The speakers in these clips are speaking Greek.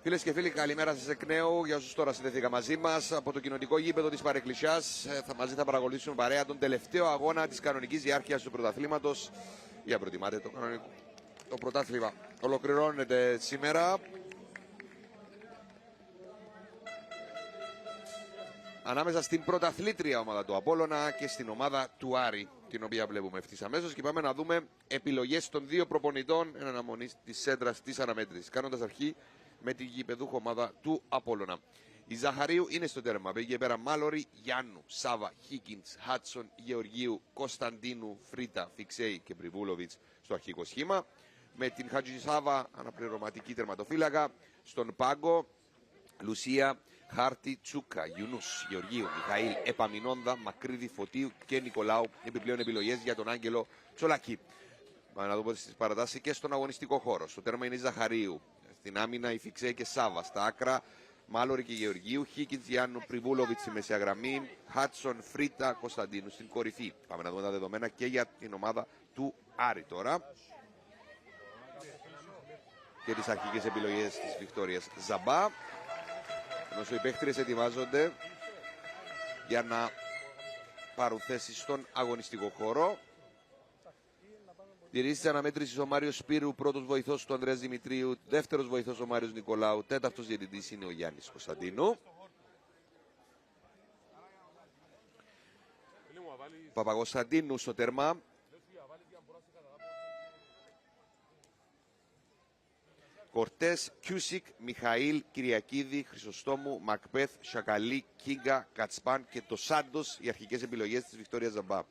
Φίλες και φίλοι, καλημέρα σας εκ νέου. Για όσους τώρα συνδεθήκα μαζί μας από το κοινοτικό γήπεδο της Παρεκκλησιάς, θα παρακολουθήσουμε παρέα τον τελευταίο αγώνα της κανονικής διάρκειας του πρωταθλήματος. Για προτιμάτε το πρωτάθλημα. Ολοκληρώνεται σήμερα. Ανάμεσα στην πρωταθλήτρια ομάδα του Απόλλωνα και στην ομάδα του Άρη, την οποία βλέπουμε ευθύς αμέσως. Και πάμε να δούμε επιλογές των δύο προπονητών εν αναμονή της σέντρας της αναμέτρησης. Κάνοντας αρχή με την γηπεδούχο ομάδα του Απόλλωνα. Η Ζαχαρίου είναι στο τέρμα. Πήγε πέρα Μάλορη, Γιάννου, Σάβα, Χίκινς, Χάτσον, Γεωργίου, Κωνσταντίνου, Φρίτα, Φιξέη και Πριβούλοβιτς στο αρχικό σχήμα. Με την Χατζησάβα, αναπληρωματική τερματοφύλακα. Στον πάγκο, Λουσία, Χάρτη, Τσούκα, Γιουνούς, Γεωργίου, Μιχαήλ, Επαμινόνδα, Μακρύδη, Φωτίου και Νικολάου. Επιπλέον επιλογές για τον Άγγελο Τσολακή. Πάμε να δούμε στις παρατάσεις και στον αγωνιστικό χώρο. Στο τέρμα είναι η Ζαχαρίου. Στην άμυνα η Φιξέ και Σάβα. Στα άκρα Μάλορη και Γεωργίου. Χίκινς, Γιάννου, Πριβούλοβιτς στη μεσαία γραμμή. Χάτσον, Φρίτα, Κωνσταντίνου στην κορυφή. Πάμε να δούμε τα δεδομένα και για την ομάδα του Άρη τώρα. Και τις αρχικές επιλογές της Βικτόριας Ζαμπά. Ενώ οι παίχτριες ετοιμάζονται για να πάρουν θέση στον αγωνιστικό χώρο. Τηρήσει τη αναμέτρηση ο Μάριος Σπύρου, πρώτος βοηθός του Ανδρέας Δημητρίου, δεύτερος βοηθός ο Μάριος Νικολάου, τέταρτος διαιτητής είναι ο Γιάννης Κωνσταντίνου. Παπακοσταντίνου στο τέρμα. Κορτές, Κιούσικ, Μιχαήλ, Κυριακίδη, Χρυσοστόμου, Μακπέθ, Σακαλή, Κίγκα, Κατσπάν και το Σάντος, οι αρχικές επιλογές της Βικτόριας Ζαμπά.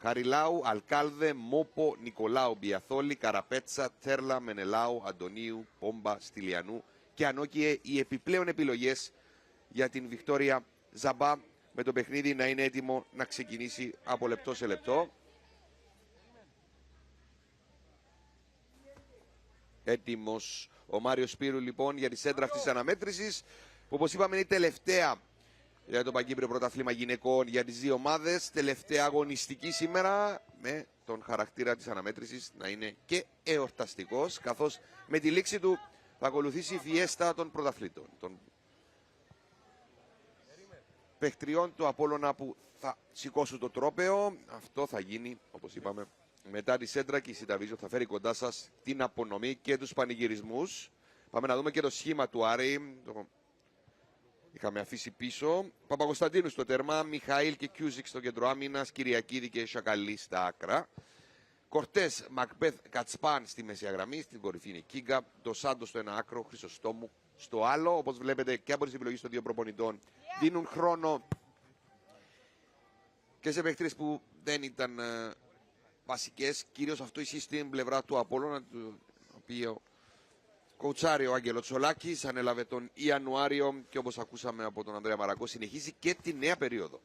Χαριλάου, Αλκάλδε, Μόπο, Νικολάου, Μπιαθόλη, Καραπέτσα, Τέρλα, Μενελάου, Αντωνίου, Πόμπα, Στυλιανού και Ανόκιε, οι επιπλέον επιλογές για την Βικτόρια Ζαμπά, με το παιχνίδι να είναι έτοιμο να ξεκινήσει από λεπτό σε λεπτό. Έτοιμος ο Μάριος Σπύρου λοιπόν για τη σέντρα αυτής της αναμέτρησης, που όπως είπαμε είναι η τελευταία για το Παγκύπριο Πρωτάθλημα Γυναικών για τις δύο ομάδες. Τελευταία αγωνιστική σήμερα, με τον χαρακτήρα της αναμέτρησης να είναι και εορταστικός, καθώς με τη λήξη του θα ακολουθήσει η φιέστα των πρωταθλήτων, των παιχτριών του Απόλλωνα που θα σηκώσουν το τρόπαιο. Αυτό θα γίνει, όπως είπαμε, μετά τη σέντρα, και η Σιταβίζο θα φέρει κοντά σας την απονομή και τους πανηγυρισμούς. Πάμε να δούμε και το σχήμα του Άρη. Είχαμε αφήσει πίσω. Παπακοσταντίνου στο τέρμα, Μιχαήλ και Κιούσικ στο κέντρο άμυνας, Κυριακίδη και Σακαλή στα άκρα. Κορτές, Μακπέθ, Κατσπάν στη μεσαία γραμμή, στην κορυφή είναι Κίγκα. Το Σάντο στο ένα άκρο, Χρυσοστόμου στο άλλο. Όπως βλέπετε και από τις επιλογές των δύο προπονητών δίνουν χρόνο και σε παίκτες που δεν ήταν βασικές. Κυρίως αυτό ισχύει στην πλευρά του Απόλλωνα, το οποίο κοουτσάρει ο Άγγελο Τσολάκης, ανέλαβε τον Ιανουάριο και όπως ακούσαμε από τον Ανδρέα Μαραγκό συνεχίζει και τη νέα περίοδο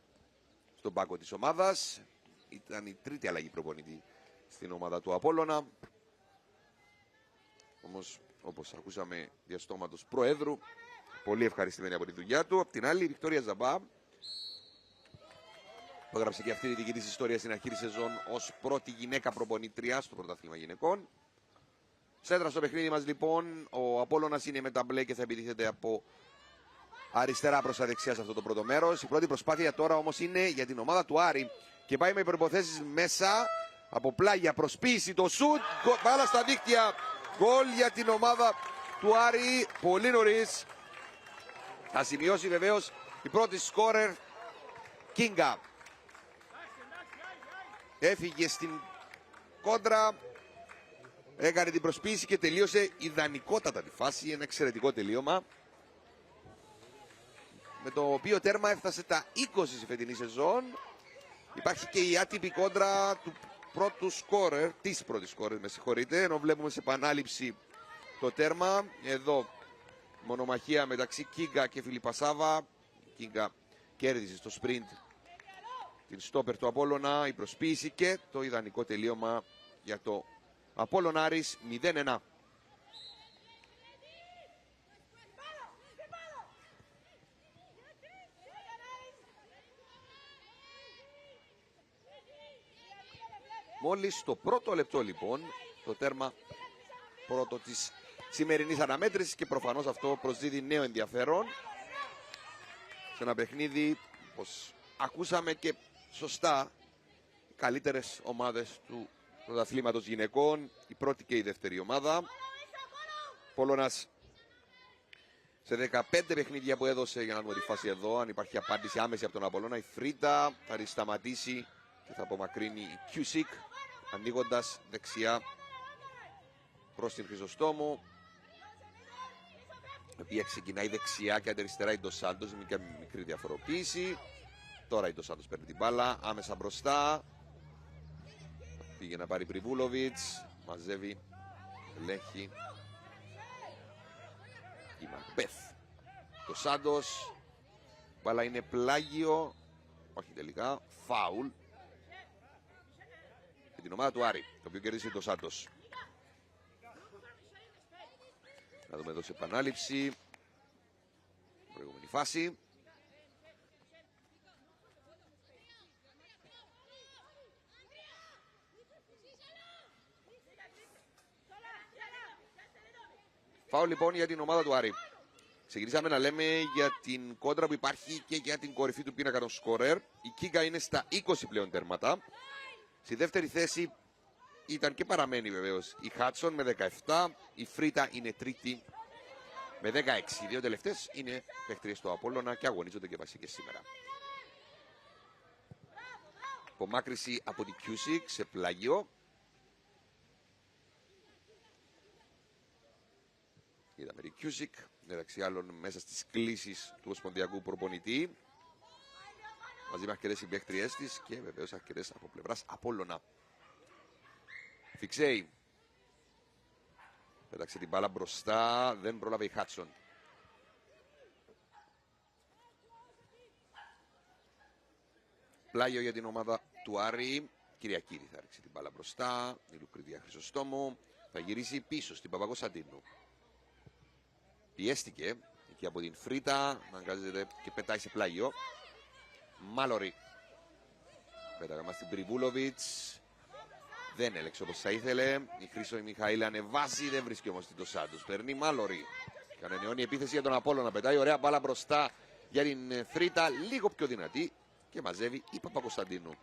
στον πάγκο της ομάδας. Ήταν η τρίτη αλλαγή προπονητή στην ομάδα του Απόλλωνα. Όμως όπως ακούσαμε διαστόματος Προέδρου, πολύ ευχαριστημένη από τη δουλειά του. Απ' την άλλη η Βικτόρια Ζαμπά, που έγραψε και αυτή τη δική της ιστορία στην αρχή της σεζόν ως πρώτη γυναίκα προπονήτρια στο πρωτάθλημα γυναικών. Σέντρα στο παιχνίδι μας λοιπόν, ο Απόλλωνας είναι με τα μπλε και θα επιτίθεται από αριστερά προς τα δεξιά σε αυτό το πρώτο μέρος. Η πρώτη προσπάθεια τώρα όμως είναι για την ομάδα του Άρη και πάει με προϋποθέσεις μέσα, από πλάγια προσποίηση, το σουτ, μπάλα στα δίκτυα, γκολ για την ομάδα του Άρη πολύ νωρίς. Θα σημειώσει βεβαίως η πρώτη σκόρερ Κίγκα. Έφυγε στην κόντρα, έκανε την προσποίηση και τελείωσε ιδανικότατα τη φάση. Ένα εξαιρετικό τελείωμα, με το οποίο τέρμα έφτασε τα 20 στη φετινή σεζόν. Υπάρχει και η άτυπη κόντρα του πρώτου σκόρερ, της πρώτης σκόρερ, με συγχωρείτε, ενώ βλέπουμε σε επανάληψη το τέρμα. Εδώ μονομαχία μεταξύ Κίγκα και Φιλιππασάβα. Κίγκα κέρδισε στο σπριντ την στόπερ του Απόλλωνα, η προσποίηση και το ιδανικό τελείωμα για το Απόλλων Άρης 0-1. Μόλις το πρώτο λεπτό λοιπόν, το τέρμα πρώτο της σημερινής αναμέτρησης και προφανώς αυτό προσδίδει νέο ενδιαφέρον σε ένα παιχνίδι, όπως ακούσαμε και σωστά, οι καλύτερες ομάδες του πρωταθλήματος γυναικών, η πρώτη και η δεύτερη ομάδα. Πόλωνας σε 15 παιχνίδια που έδωσε, για να δούμε τη φάση εδώ, αν υπάρχει απάντηση άμεση από τον Απόλλωνα, η Φρίτα θα τη σταματήσει και θα απομακρύνει η Κιούσικ, ανοίγοντας δεξιά προς την Χρυσοστόμου, η οποία ξεκινάει δεξιά και αριστερά η Ντος Σάντος, μια μικρή διαφοροποίηση. Τώρα η Ντος Σάντος παίρνει την μπάλα, άμεσα μπροστά. Πήγε να πάρει Πριβούλοβιτς, μαζεύει, ελέγχει η Μακμπεθ. Ντος Σάντος, μπάλα είναι πλάγιο, όχι τελικά, φάουλ για την ομάδα του Άρη, το οποίο κέρδισε Ντος Σάντος. Να δούμε εδώ σε επανάληψη, προηγούμενη φάση. Φάουλ λοιπόν για την ομάδα του Άρη. Ξεκινήσαμε να λέμε για την κόντρα που υπάρχει και για την κορυφή του πίνακα των σκορέρ. Η Κίκα είναι στα 20 πλέον τέρματα. Στη δεύτερη θέση ήταν και παραμένει βεβαίως η Χάτσον με 17. Η Φρίτα είναι τρίτη με 16. Οι δύο τελευταίες είναι παίχτριες του Απόλλωνα και αγωνίζονται και βασικές σήμερα. Απομάκρυση από την Κιούσικ σε πλάγιο. Είδαμε την Κιούσικ, μεταξύ άλλων μέσα στις κλήσεις του ομοσπονδιακού προπονητή. Μαζί με αρκετές συμπαίκτριές της και βεβαίως αρκετές από πλευράς Απόλλωνα. Φιξέι. Πέταξε την μπάλα μπροστά, δεν πρόλαβε η Χάτσον. Πλάγιο για την ομάδα του Άρη. Κυριακίδη θα ρίξει την μπάλα μπροστά. Η Λουκρίδια Χρυσοστόμου θα γυρίσει πίσω στην Παπακοσταντίνου. Πιέστηκε εκεί από την Φρίτα, αναγκάζεται και πετάει σε πλάγιο. Μάλορι. Πέταγα μας την Πριβούλοβιτς. Δεν έλεξε όπως θα ήθελε. Η Χρυσό η Μιχαήλ ανεβάζει, δεν βρίσκει όμως την Ντοσάντος. Παίρνει Μάλορι. Κανενεώνει επίθεση για τον Απόλλωνα. Πετάει ωραία μπάλα μπροστά για την Φρίτα. Λίγο πιο δυνατή και μαζεύει η Παπακοσταντίνου.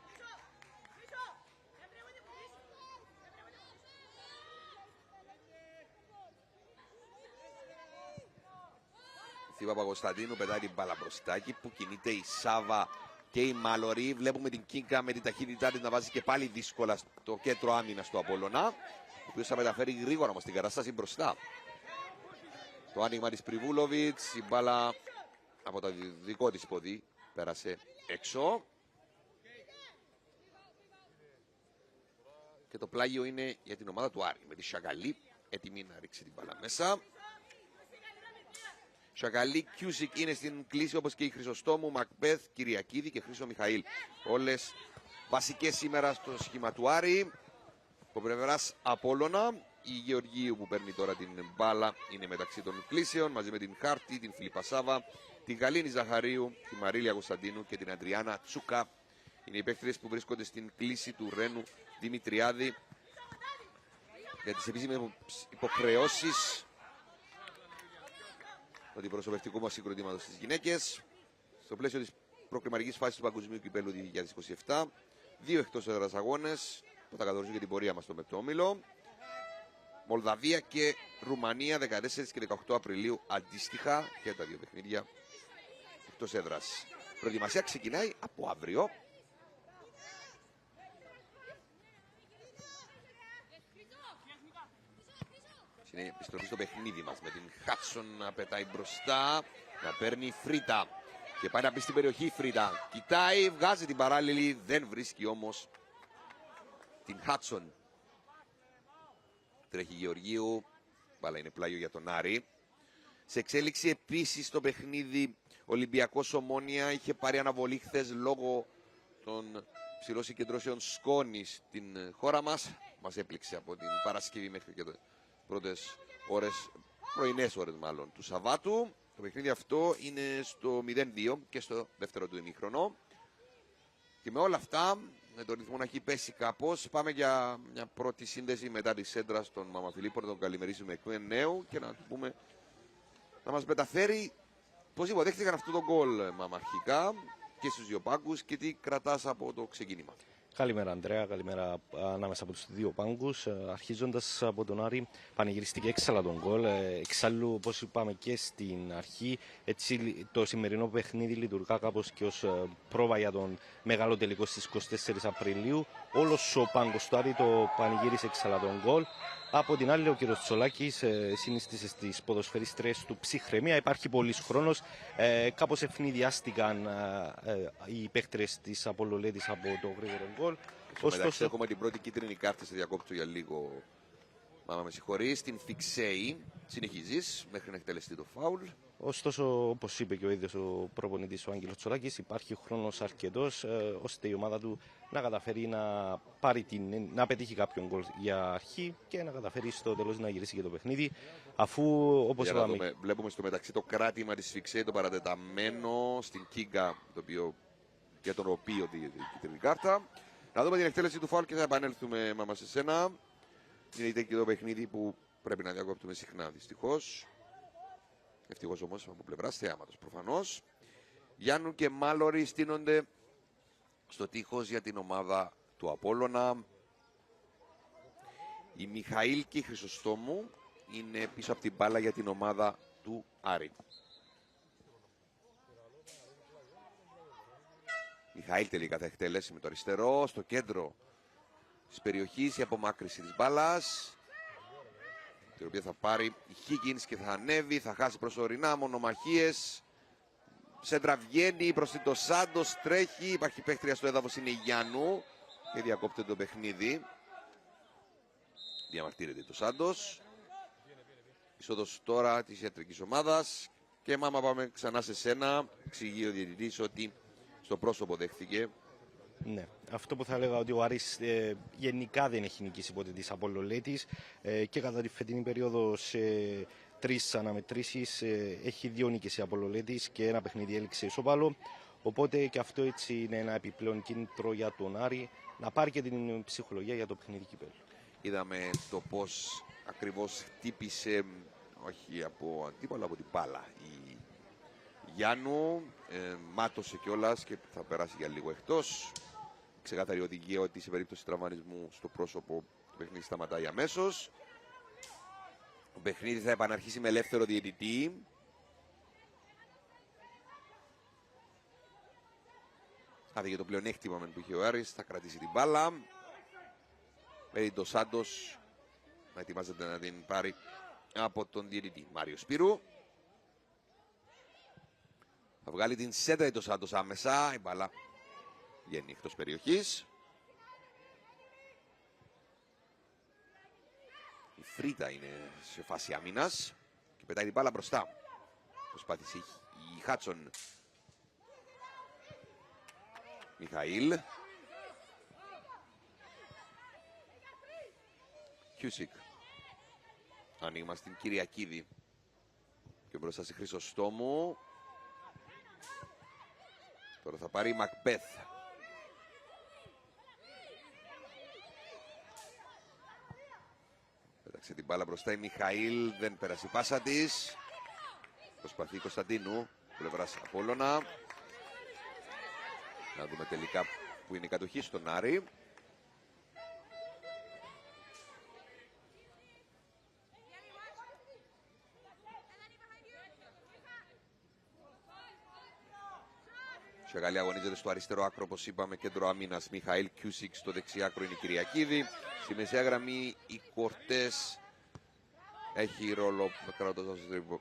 Η Παπακοσταντίνου πετάει την μπάλα μπροστά εκεί που κινείται η Σάβα και η Μάλορι. Βλέπουμε την Κίνκα με την ταχύτητά της να βάζει και πάλι δύσκολα στο κέντρο άμυνας του Απόλλωνα, ο οποίος θα μεταφέρει γρήγορα όμως την κατάσταση μπροστά. Το άνοιγμα της Πριβούλοβιτς, η μπάλα από το δικό της πόδι πέρασε έξω. Και το πλάγιο είναι για την ομάδα του Άρη με τη Σακαλή, έτοιμη να ρίξει την μπάλα μέσα. Σακαλή, Κιούσικ είναι στην κλίση όπως και η Χρυσοστόμου, Μακμπεθ, Κυριακίδη και Χρυσό Μιχαήλ. Όλες βασικές σήμερα στο σχήμα του Άρη. Από πλευράς Απόλλωνα, η Γεωργίου που παίρνει τώρα την μπάλα είναι μεταξύ των κλήσεων μαζί με την Χάρτη, την Φιλίππα Σάβα, την Γαλήνη Ζαχαρίου, τη Μαρίλια Κωνσταντίνου και την Αντριάννα Τσούκα. Είναι οι παίκτες που βρίσκονται στην κλίση του Ρένου Δημητριάδη για τις επίσημες υποχρεώσεις του αντιπροσωπευτικού μας συγκροτήματος στις γυναίκες. Στο πλαίσιο της προκριματικής φάσης του Παγκοσμίου Κυπέλλου 2027, 2 εκτός έδρας αγώνες που θα καθορίζουν και την πορεία μας στο μετόμιλο. Μολδαβία και Ρουμανία 14 και 18 Απριλίου αντίστοιχα και τα δύο παιχνίδια εκτός έδρας. Προετοιμασία ξεκινάει από αύριο. Είναι η επιστροφή στο παιχνίδι μας με την Χάτσον να πετάει μπροστά, να παίρνει η Φρίτα και πάει να μπει στην περιοχή η Φρίτα. Κοιτάει, βγάζει την παράλληλη, δεν βρίσκει όμως την Χάτσον. Τρέχει Γεωργίου, μπάλα είναι πλάγιο για τον Άρη. Σε εξέλιξη επίσης το παιχνίδι Ολυμπιακός Ομόνια είχε πάρει αναβολή χθες λόγω των ψηλών συγκεντρώσεων σκόνη στην χώρα μας. Μας έπληξε από την Παρασκευή μέχρι και το πρώτες ώρες, πρωινές ώρες μάλλον, του Σαββάτου. Το παιχνίδι αυτό είναι στο 0-2 και στο δεύτερο του ημίχρονο. Και με όλα αυτά με τον ρυθμό να έχει πέσει κάπως. Πάμε για μια πρώτη σύνδεση μετά τη σέντρα στον Μαμαφιλίππο, να τον καλημερίσουμε εκ νέου και να του πούμε να μας μεταφέρει πώς υποδέχτηκαν αυτό το γκολ, Μάμα, αρχικά και στους δύο πάγκους και τι κρατάς από το ξεκίνημα. Καλημέρα Ανδρέα, καλημέρα ανάμεσα από τους δύο πάγκους. Αρχίζοντας από τον Άρη, πανηγυριστήκε έξαλα τον γκολ. Εξάλλου, όπως είπαμε και στην αρχή, έτσι το σημερινό παιχνίδι λειτουργά κάπως και ως πρόβα για τον μεγάλο τελικό στις 24 Απριλίου. Όλος ο πάγκος του Άρη το πανηγύρισε έξαλα τον γκολ. Από την άλλη, ο κ. Τσολάκης συνίστησε στις ποδοσφαιρίστρες του ψυχραιμία. Υπάρχει πολλής χρόνος. Κάπως ευνηδιάστηκαν οι παίκτρες της Απολολέτης από το γρήγορο γκολ. Ωστόσο, έχουμε την πρώτη κίτρινη κάρτα, σε διακόπτω για λίγο. Μάμα, με συγχωρείς, στην Φιξέη. Συνεχίζεις μέχρι να εκτελεστεί το φάουλ. Ωστόσο, όπως είπε και ο ίδιος ο προπονητής ο Άγγελος Τσολάκης, υπάρχει χρόνος αρκετός ώστε η ομάδα του να καταφέρει να πετύχει κάποιον γκολ για αρχή και να καταφέρει στο τέλος να γυρίσει και το παιχνίδι. Αφού, όπως είπαμε. Βλέπουμε στο μεταξύ το κράτημα της Φιξέη, το παρατεταμένο στην Κίγκα, για τον οποίο η κίτρινη κάρτα. Να δούμε την εκτέλεση του φάουλ και θα επανέλθουμε, Μάμα, σε σένα. Είναι και το παιχνίδι που πρέπει να διακόπτουμε συχνά, δυστυχώς. Ευτυχώς όμως από πλευράς θεάματος προφανώς. Γιάννου και Μάλορι στείνονται στο τείχος για την ομάδα του Απόλλωνα. Η Μιχαήλ και η Χρυσοστόμου είναι πίσω από την μπάλα για την ομάδα του Άρη. Μιχαήλ τελικά θα εκτελέσει με το αριστερό στο κέντρο της περιοχής, η απομάκρυση της μπάλας, την οποία θα πάρει η Χίγκινς και θα ανέβει, θα χάσει προσωρινά, μονομαχίες. Σέντρα βγαίνει προς την Σάντος, τρέχει, υπάρχει παίχτρια στο έδαφος, είναι η Γιάννου και διακόπτει το παιχνίδι. Διαμαρτύρεται το Σάντος. Είσοδος τώρα της ιατρικής ομάδας και Μάμα, πάμε ξανά σε σένα. Εξηγεί ο διαιτητής ότι στο πρόσωπο δέχθηκε. Ναι, αυτό που θα έλεγα ότι ο Άρης γενικά δεν έχει νικήσει ποτέ της Απολολέτης και κατά τη φετινή περίοδο σε 3 αναμετρήσεις έχει 2 νίκες η Απολολέτης και ένα παιχνίδι έληξε ισόπαλο. Οπότε και αυτό έτσι είναι ένα επιπλέον κίνητρο για τον Άρη να πάρει και την ψυχολογία για το παιχνίδι κυπέλλου. Είδαμε το πώς ακριβώς χτύπησε, όχι από αντίπαλο, από την μπάλα η Γιάννου, μάτωσε κιόλας και θα περάσει για λίγο εκτός. Ξεκάθαρη οδηγία ότι σε περίπτωση τραυματισμού στο πρόσωπο το παιχνίδι σταματάει αμέσως. Το παιχνίδι θα επαναρχίσει με ελεύθερο διαιτητή. Άδεγε το πλεονέκτημα που είχε ο Άρης, θα κρατήσει την μπάλα. Μένει το Σάντος να ετοιμάζεται να την πάρει από τον διαιτητή Μάριο Σπύρου. Θα βγάλει την σέντρα το Σάντος άμεσα, η μπάλα βγαίνει εκτός περιοχής. Η Φρίτα είναι σε φάση άμυνας και πετάει την μπάλα μπροστά. Προσπάθησε η Χάτσον. Μιχαήλ. Κιούσικ. Ανοίγμα στην Κυριακίδη. Και μπροστά σε Χρυσοστόμου. Τώρα θα πάρει η Μακμπέθ. Πέταξε την μπάλα μπροστά η Μιχαήλ. Δεν πέρασε η πάσα της. Προσπαθεί η Κωνσταντίνου. Πλευράς Απόλλωνα. Να δούμε τελικά που είναι η κατοχή στον Άρη. Σεγαλή αγωνίζεται στο αριστερό άκρο, όπως είπαμε, κέντρο άμυνας Μιχαήλ. Κιούσικ στο δεξί άκρο είναι η Κυριακίδη. Στη μεσαία γραμμή η Κορτές έχει ρόλο, κρατώντας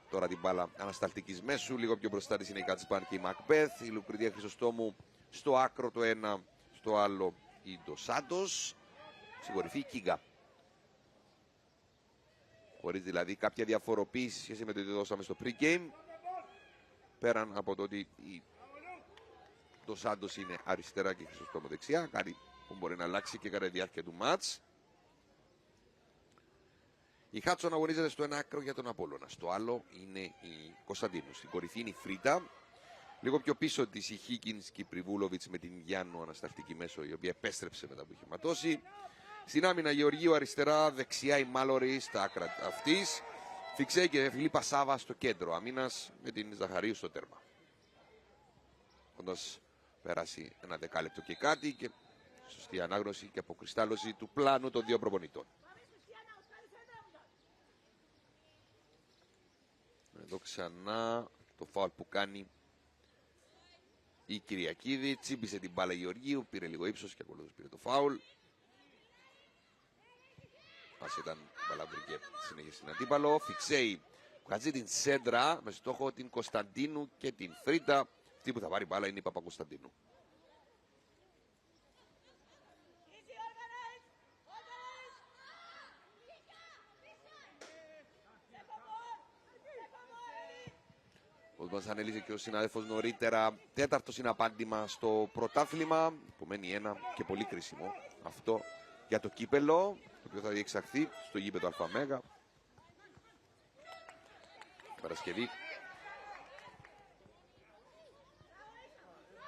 τώρα την μπάλα ανασταλτικής μέσου. Λίγο πιο μπροστά της είναι η Κατσπάν και η Μακμπέθ. Η Λουκριδία Χρυσοστόμου στο άκρο το ένα, στο άλλο η Ντο Σάντος. Στην κορυφή η Κίγκα. Χωρίς δηλαδή κάποια διαφοροποίηση σχέση με το ότι δώσαμε στο pre-game. Πέραν από το ότι η Ντο Σάντος είναι αριστερά και η Χρυσοστόμου δεξιά. Κάτι που μπορεί να αλλάξει και κατά τη διάρκεια του μάτς. Η Χάτσον αγωνίζεται στο ένα άκρο για τον Απόλλωνα. Στο άλλο είναι η Κωνσταντίνου. Στην κορυφή είναι η Φρίτα. Λίγο πιο πίσω της η Χίκινς και η Πριβούλοβιτς με την Γιάννου ανασταλτική μέσο, η οποία επέστρεψε μετά που είχε ματώσει. Στην άμυνα Γεωργίου αριστερά, δεξιά η Μάλορη στα άκρα αυτής. Φιξέη και Φιλίππα Σάβα στο κέντρο αμήνας με την Ζαχαρίου στο τέρμα. Όντας πέρασε ένα δεκάλεπτο και κάτι και σωστή ανάγνωση και αποκριστάλλωση του πλάνου των δύο προπονητών. Εδώ ξανά το φάουλ που κάνει η Κυριακίδη. Τσίμπησε την μπάλα Γεωργίου, πήρε λίγο ύψος και ακολούθως πήρε το φάουλ. Ας ήταν μπαλαβρική συνέχεια στην αντίπαλο. Φιξέη βγάζει την σέντρα με στόχο την Κωνσταντίνου και την Φρίτα. Αυτή που θα πάρει μπάλα είναι η Παπακωνσταντίνου. Όπως μας ανέλησε και ο συνάδελφος νωρίτερα, τέταρτο συναπάντημα στο πρωτάθλημα, που μένει ένα και πολύ κρίσιμο αυτό για το κύπελο, το οποίο θα διεξαχθεί στο γήπεδο Αλφαμέγα Παρασκευή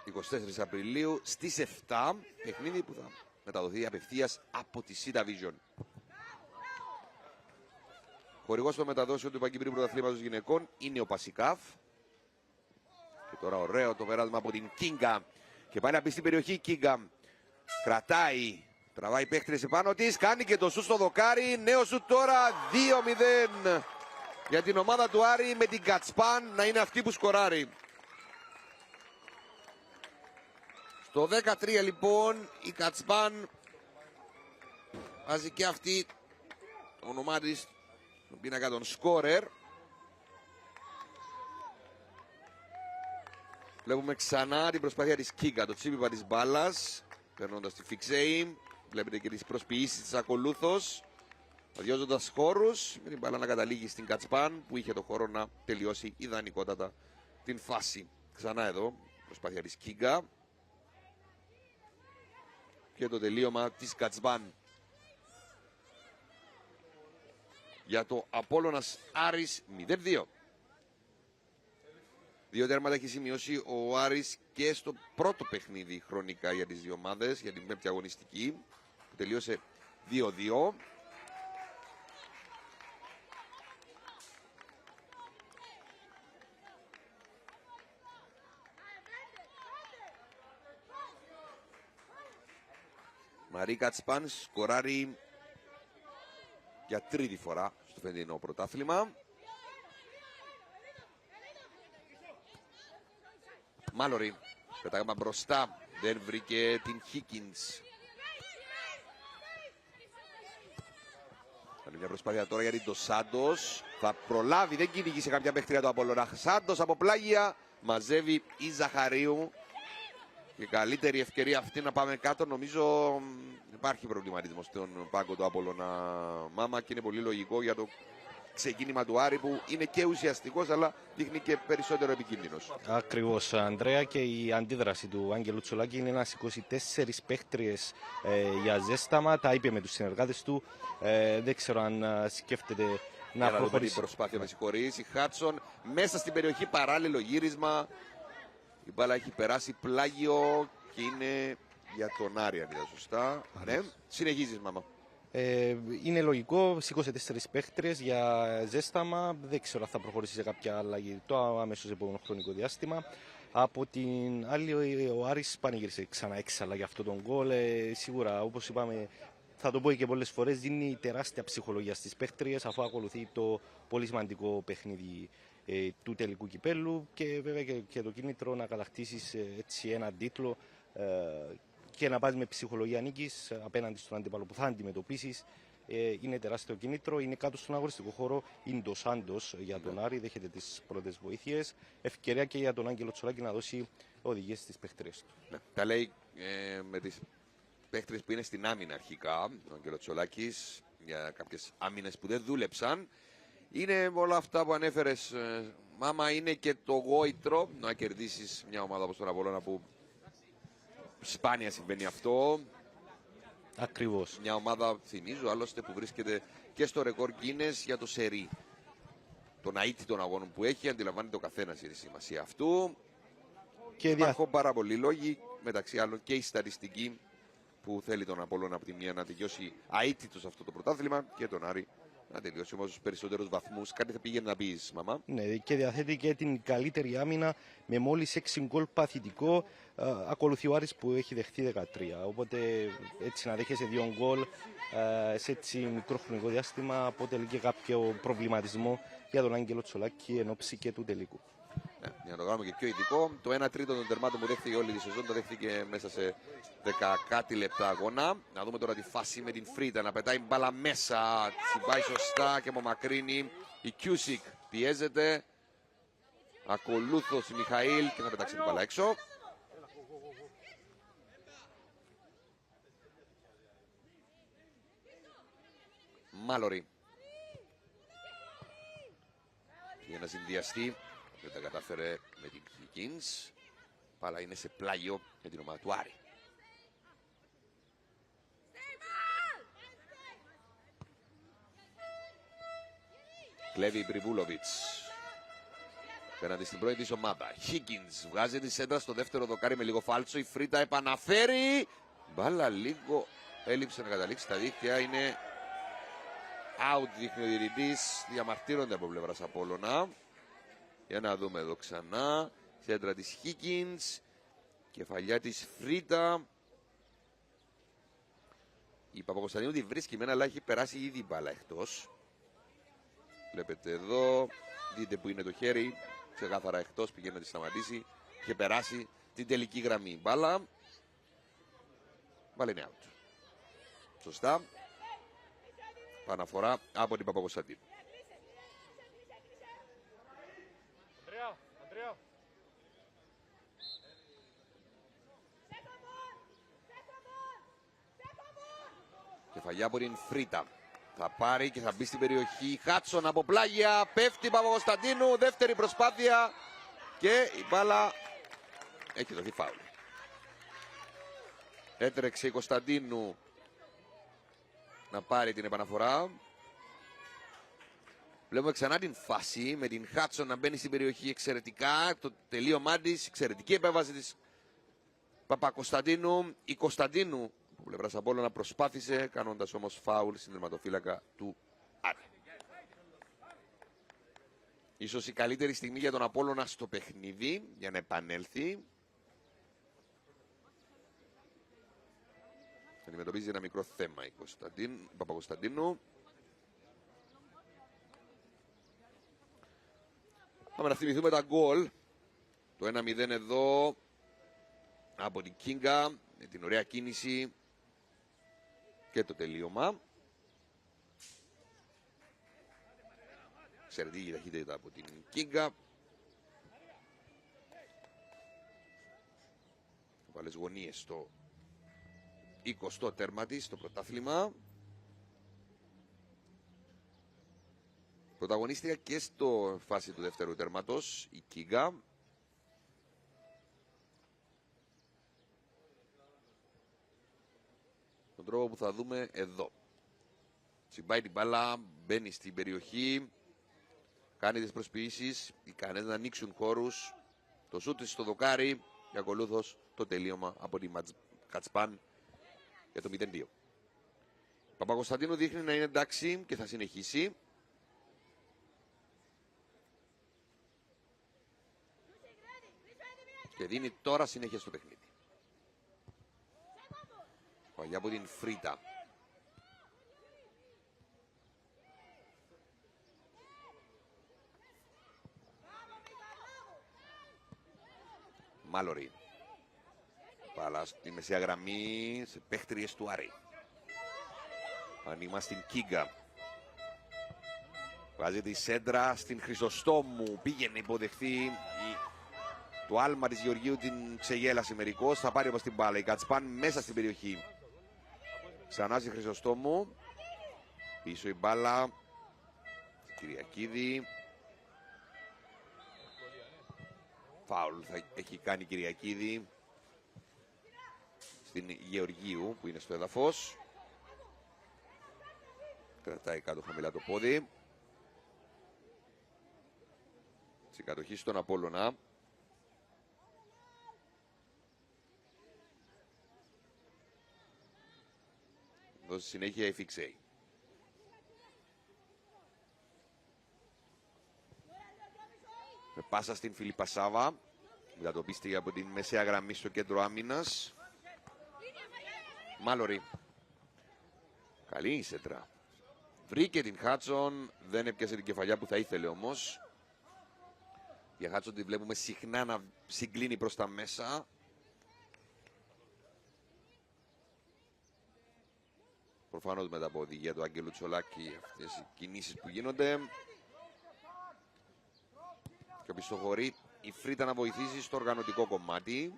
24 Απριλίου στις 7, παιχνίδι που θα μεταδοθεί απευθείας από τη Sea Vision. Χορηγός των μεταδόσεων του Παγκυπρίου Πρωταθλήματος Γυναικών είναι ο Πασικάφ. Και τώρα ωραίο το περάσμα από την Κίνγκα. Και πάει να μπει στην περιοχή η Κίνγκα. Κρατάει. Τραβάει παίχτριες επάνω της. Κάνει και το σουτ στο δοκάρι. Νέο σουτ τώρα 2-0. Για την ομάδα του Άρη με την Κατσπάν να είναι αυτή που σκοράρει. Στο 13 λοιπόν η Κατσπάν βάζει και αυτή το όνομά της στον πίνακα των σκόρερ. Βλέπουμε ξανά την προσπάθεια της Κίγκα, το τσίπημα της μπάλας, περνώντας τη Φιξέη. Βλέπετε και τις προσποιήσεις της ακολούθως, αδειώζοντας χώρους, με την μπάλα να καταλήγει στην Κατσπάν, που είχε το χώρο να τελειώσει ιδανικότατα την φάση. Ξανά εδώ, προσπάθεια της Κίγκα. Και το τελείωμα της Κατσπάν. Για το Απόλλωνας Άρης 0-2. Δύο τέρματα έχει σημειώσει ο Άρης και στο πρώτο παιχνίδι χρονικά για τις δύο ομάδες, για την πέμπτη αγωνιστική, που τελείωσε 2-2. Μαρή Κατσπάν σκοράρει για τρίτη φορά στο φετινό πρωτάθλημα. Μάλορη, πετάγμα μπροστά, δεν βρήκε την Χίκινς. Κάνει μια προσπάθεια τώρα για την το Σάντος. Θα προλάβει, δεν κυνηγήσει κάποια παίχτρια του Απόλλωνα. Σάντος από πλάγια, μαζεύει η Ζαχαρίου. Και καλύτερη ευκαιρία αυτή να πάμε κάτω. Νομίζω υπάρχει προβληματισμός στον πάγκο του Απόλλωνα Μάμα και είναι πολύ λογικό για το ξεκίνημα του Άρη που είναι και ουσιαστικός αλλά δείχνει και περισσότερο επικίνδυνος. Ακριβώς, Ανδρέα, και η αντίδραση του Άγγελου Τσολάκη είναι να σηκώσει 4 παίχτριες για ζέσταμα. Τα είπε με τους συνεργάτες του. Δεν ξέρω αν σκέφτεται να προχωρήσει. Την προσπάθεια με συγχωρείς. Η Χάτσον μέσα στην περιοχή, παράλληλο γύρισμα. Η μπάλα έχει περάσει πλάγιο και είναι για τον Άρη, αν είδα σωστά. Ναι, συνεχίζεις, Μάμα. Είναι λογικό, σήκωσε 4 παίχτριες για ζέσταμα. Δεν ξέρω αν θα προχωρήσει σε κάποια αλλαγή το αμέσως επόμενο χρονικό διάστημα. Από την άλλη, ο Άρης πανηγύρισε ξανά έξαλα για αυτό τον γκολ. Σίγουρα, όπως είπαμε, θα το πω και πολλές φορές, δίνει τεράστια ψυχολογία στις παίχτριες αφού ακολουθεί το πολύ σημαντικό παιχνίδι του τελικού κυπέλου και βέβαια και το κίνητρο να κατακτήσεις έτσι έναν τίτλο και να πας με ψυχολογία νίκης απέναντι στον αντίπαλο που θα αντιμετωπίσεις. Είναι τεράστιο κίνητρο. Είναι κάτω στον αγωνιστικό χώρο. Είναι το Σάντος για τον Άρη. Δέχεται τις πρώτες βοήθειες. Ευκαιρία και για τον Άγγελο Τσολάκη να δώσει οδηγίες στις παίχτριες του. Ναι, τα λέει με τις παίχτριες που είναι στην άμυνα αρχικά. Ο Άγγελο Τσολάκης για κάποιες άμυνες που δεν δούλεψαν. Είναι όλα αυτά που ανέφερες, Μάμα. Είναι και το γόητρο να κερδίσεις μια ομάδα όπως τον Απόλλωνα που σπάνια συμβαίνει αυτό. Ακριβώς. Μια ομάδα, θυμίζω, άλλωστε που βρίσκεται και στο ρεκόρ Guinness για το σερί. Το ναΐτι των αγώνων που έχει, αντιλαμβάνεται ο καθένας η σημασία αυτού. Υπάρχουν πάρα πολλοί λόγοι, μεταξύ άλλων και η στατιστική που θέλει τον Απόλλωνα από τη μία να τελειώσει αίτητος αυτό το πρωτάθλημα και τον Άρη να τελειώσει όμως τους περισσότερους βαθμούς. Κάτι θα πήγαινε να πεις, μαμά. Ναι, και διαθέτει και την καλύτερη άμυνα με μόλις 6 γκολ παθητικό. Ακολουθεί ο Άρης που έχει δεχτεί 13. Οπότε έτσι να δέχεσαι 2 γκολ σε έτσι μικρό χρονικό διάστημα αποτελεί και κάποιο προβληματισμό για τον Άγγελο Τσολάκη εν ώψη και του τελικού. Ναι, για να το κάνουμε και πιο ειδικό, το 1 τρίτο των τερμάτων που δέχτηκε όλη τη σεζόν το δέχτηκε μέσα σε 10 κάτι λεπτά αγώνα. Να δούμε τώρα τη φάση με την Φρίτα να πετάει μπάλα μέσα. Τσιμπάει σωστά και απομακρύνει. Η Κιούσικ πιέζεται. Ακολούθως η Μιχαήλ και θα πετάξει την μπάλα έξω. Μάλορι. Για να συνδυαστεί. Δεν τα κατάφερε με την Χικίνς. Πάλα είναι σε πλάγιο με την ομάδα του Άρη. Κλέβει η Μπριβούλοβιτς. Πέραντι στην πρώτη της ομάδα. Χίκινς βγάζει τη σέντρα στο δεύτερο δοκάρι με λίγο φάλτσο. Η Φρίτα επαναφέρει. Μπάλα λίγο έλειψε να καταλήξει στα δίχτυα. Είναι out, δείχνει ο διαιτητής. Διαμαρτύρονται από πλευράς Απόλλωνα. Για να δούμε εδώ ξανά. Σέντρα της Χίκινς. Κεφαλιά της Φρίτα. Η Παπακοσταντίνου τη βρίσκει μένα, αλλά έχει περάσει ήδη η μπάλα εκτός. Βλέπετε εδώ. Δείτε που είναι το χέρι. Ξεκάθαρα εκτός, πηγαίνει να τη σταματήσει. Είχε περάσει την τελική γραμμή. Μπάλα. Μπάλα είναι out. Σωστά. Παναφορά από την Παπακοσταντίνου. Κεφαλιά από την Φρίτα. Θα πάρει και θα μπει στην περιοχή. Χάτσον από πλάγια. Πέφτει Παπακοσταντίνου. Δεύτερη προσπάθεια. Και η μπάλα έχει δοθεί φάουλ. Έτρεξε η Κωνσταντίνου να πάρει την επαναφορά. Βλέπουμε ξανά την φάση με την Χάτσον να μπαίνει στην περιοχή εξαιρετικά. Το τελείωμά της, εξαιρετική επέμβαση της Παπακοσταντίνου. Η Κωνσταντίνου που πλευράς Απόλλωνα προσπάθησε, κάνοντας όμως φάουλ στην τερματοφύλακα του Άρη. Ίσως η καλύτερη στιγμή για τον Απόλλωνα στο παιχνίδι, για να επανέλθει. Αντιμετωπίζει ένα μικρό θέμα η Παπακοσταντίνου. Πάμε να θυμηθούμε τα γκολ. Το 1-0 εδώ από την Κίνγκα με την ωραία κίνηση και το τελείωμα. Εξαιρετική ταχύτητα από την Κίνγκα. Βάλες γωνίες στο 20ο τέρμα της στο πρωτάθλημα. Πρωταγωνίστηκα και στο φάση του δεύτερου τέρματος η Κίνγκα. Τον τρόπο που θα δούμε εδώ. Συμπάει την μπάλα, μπαίνει στην περιοχή, κάνει τις προσποιήσεις, ικανές να ανοίξουν χώρους, το σούτ στο δοκάρι και ακολούθως το τελείωμα από τη Κατσπάν για το 0-2. Παπακοσταντίνου δείχνει να είναι εντάξει και θα συνεχίσει. Και δίνει τώρα συνέχεια στο παιχνίδι. Παγιά από την Φρίτα. Μάλορι. Πάλα στη μεσαία γραμμή σε παίχτριες του Άρη. Ανοίγμα στην Κίνγκα. Βάζει τη σέντρα στην Χρυσοστόμου. Πήγαινε υποδεχθεί το άλμα της Γεωργίου, την ξεγέλασε μερικώς. Θα πάρει όμως την μπάλα. Η Κατσπάν μέσα στην περιοχή. Ξανά στη Χρυσοστόμου. Πίσω η μπάλα. Κυριακίδη. Φάουλ θα έχει κάνει η Κυριακίδη στην Γεωργίου που είναι στο έδαφος. Κρατάει κάτω χαμηλά το πόδι. Στην κατοχή στον Απόλλωνα. δώσει συνέχεια η Φιξέη. Με πάσα στην Φιλιππασάβα. Μετατοπίστηκε από την μεσαία γραμμή στο κέντρο άμυνας. Μάλορι. Καλή η σέντρα. Βρήκε την Χάτσον. Δεν έπιασε την κεφαλιά που θα ήθελε όμως. Για Χάτσον τη βλέπουμε συχνά να συγκλίνει προς τα μέσα. Προφανώς μετά από οδηγία του Άγγελου Τσολάκη αυτές οι κινήσεις που γίνονται. Και οπισθοχωρεί η Φρίτα να βοηθήσει στο οργανωτικό κομμάτι.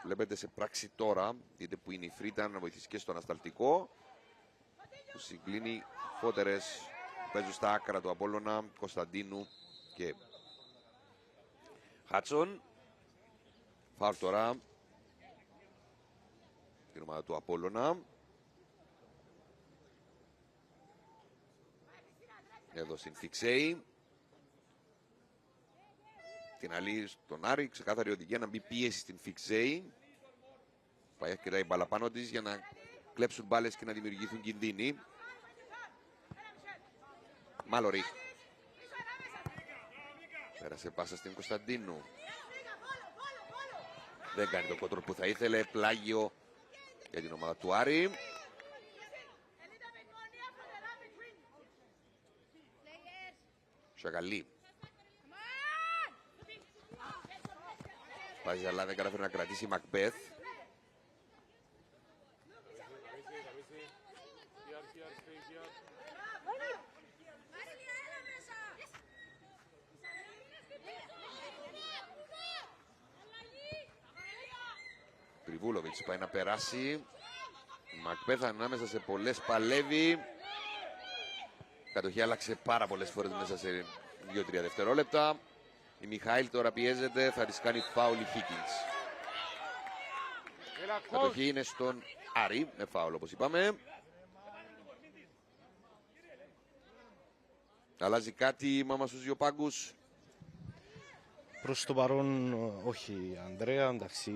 Βλέπετε σε πράξη τώρα, δείτε που είναι η Φρίτα να βοηθήσει και στο ανασταλτικό. Που συγκλίνει φώτερες που παίζουν στα άκρα του Απόλλωνα, Κωνσταντίνου και Χάτσον. Φάουλ τώρα την ομάδα του Απόλλωνα. Εδώ στην Φιξέη. Την άλλη στον Άρη, ξεκάθαρη οδηγία να μπει πίεση στην Φιξέη. Πάει και η μπάλα πάνω της για να κλέψουν μπάλες και να δημιουργηθούν κινδύνοι. Μάλορι. Πέρασε πάσα στην Κωνσταντίνου. Δεν κάνει το κόντρολ που θα ήθελε. Πλάγιο για την ομάδα του Άρη. Σακαλή. Πάει αλλά δεν κατάφερε να κρατήσει η Μακμπέθ. Πριβούλοβιτς πάει να περάσει. Η Μακμπέθ ανάμεσα σε πολλές παλεύει. Η κατοχή άλλαξε πάρα πολλές φορές μέσα σε 2-3 δευτερόλεπτα. Η Μιχαήλ τώρα πιέζεται, θα της κάνει φάουλ η Χίκινς. Η κατοχή είναι στον Άρη, με φάουλ όπως είπαμε. Αλλάζει κάτι η μάμα στους δύο πάγκους. Προς το παρόν όχι, Ανδρέα. Εντάξει,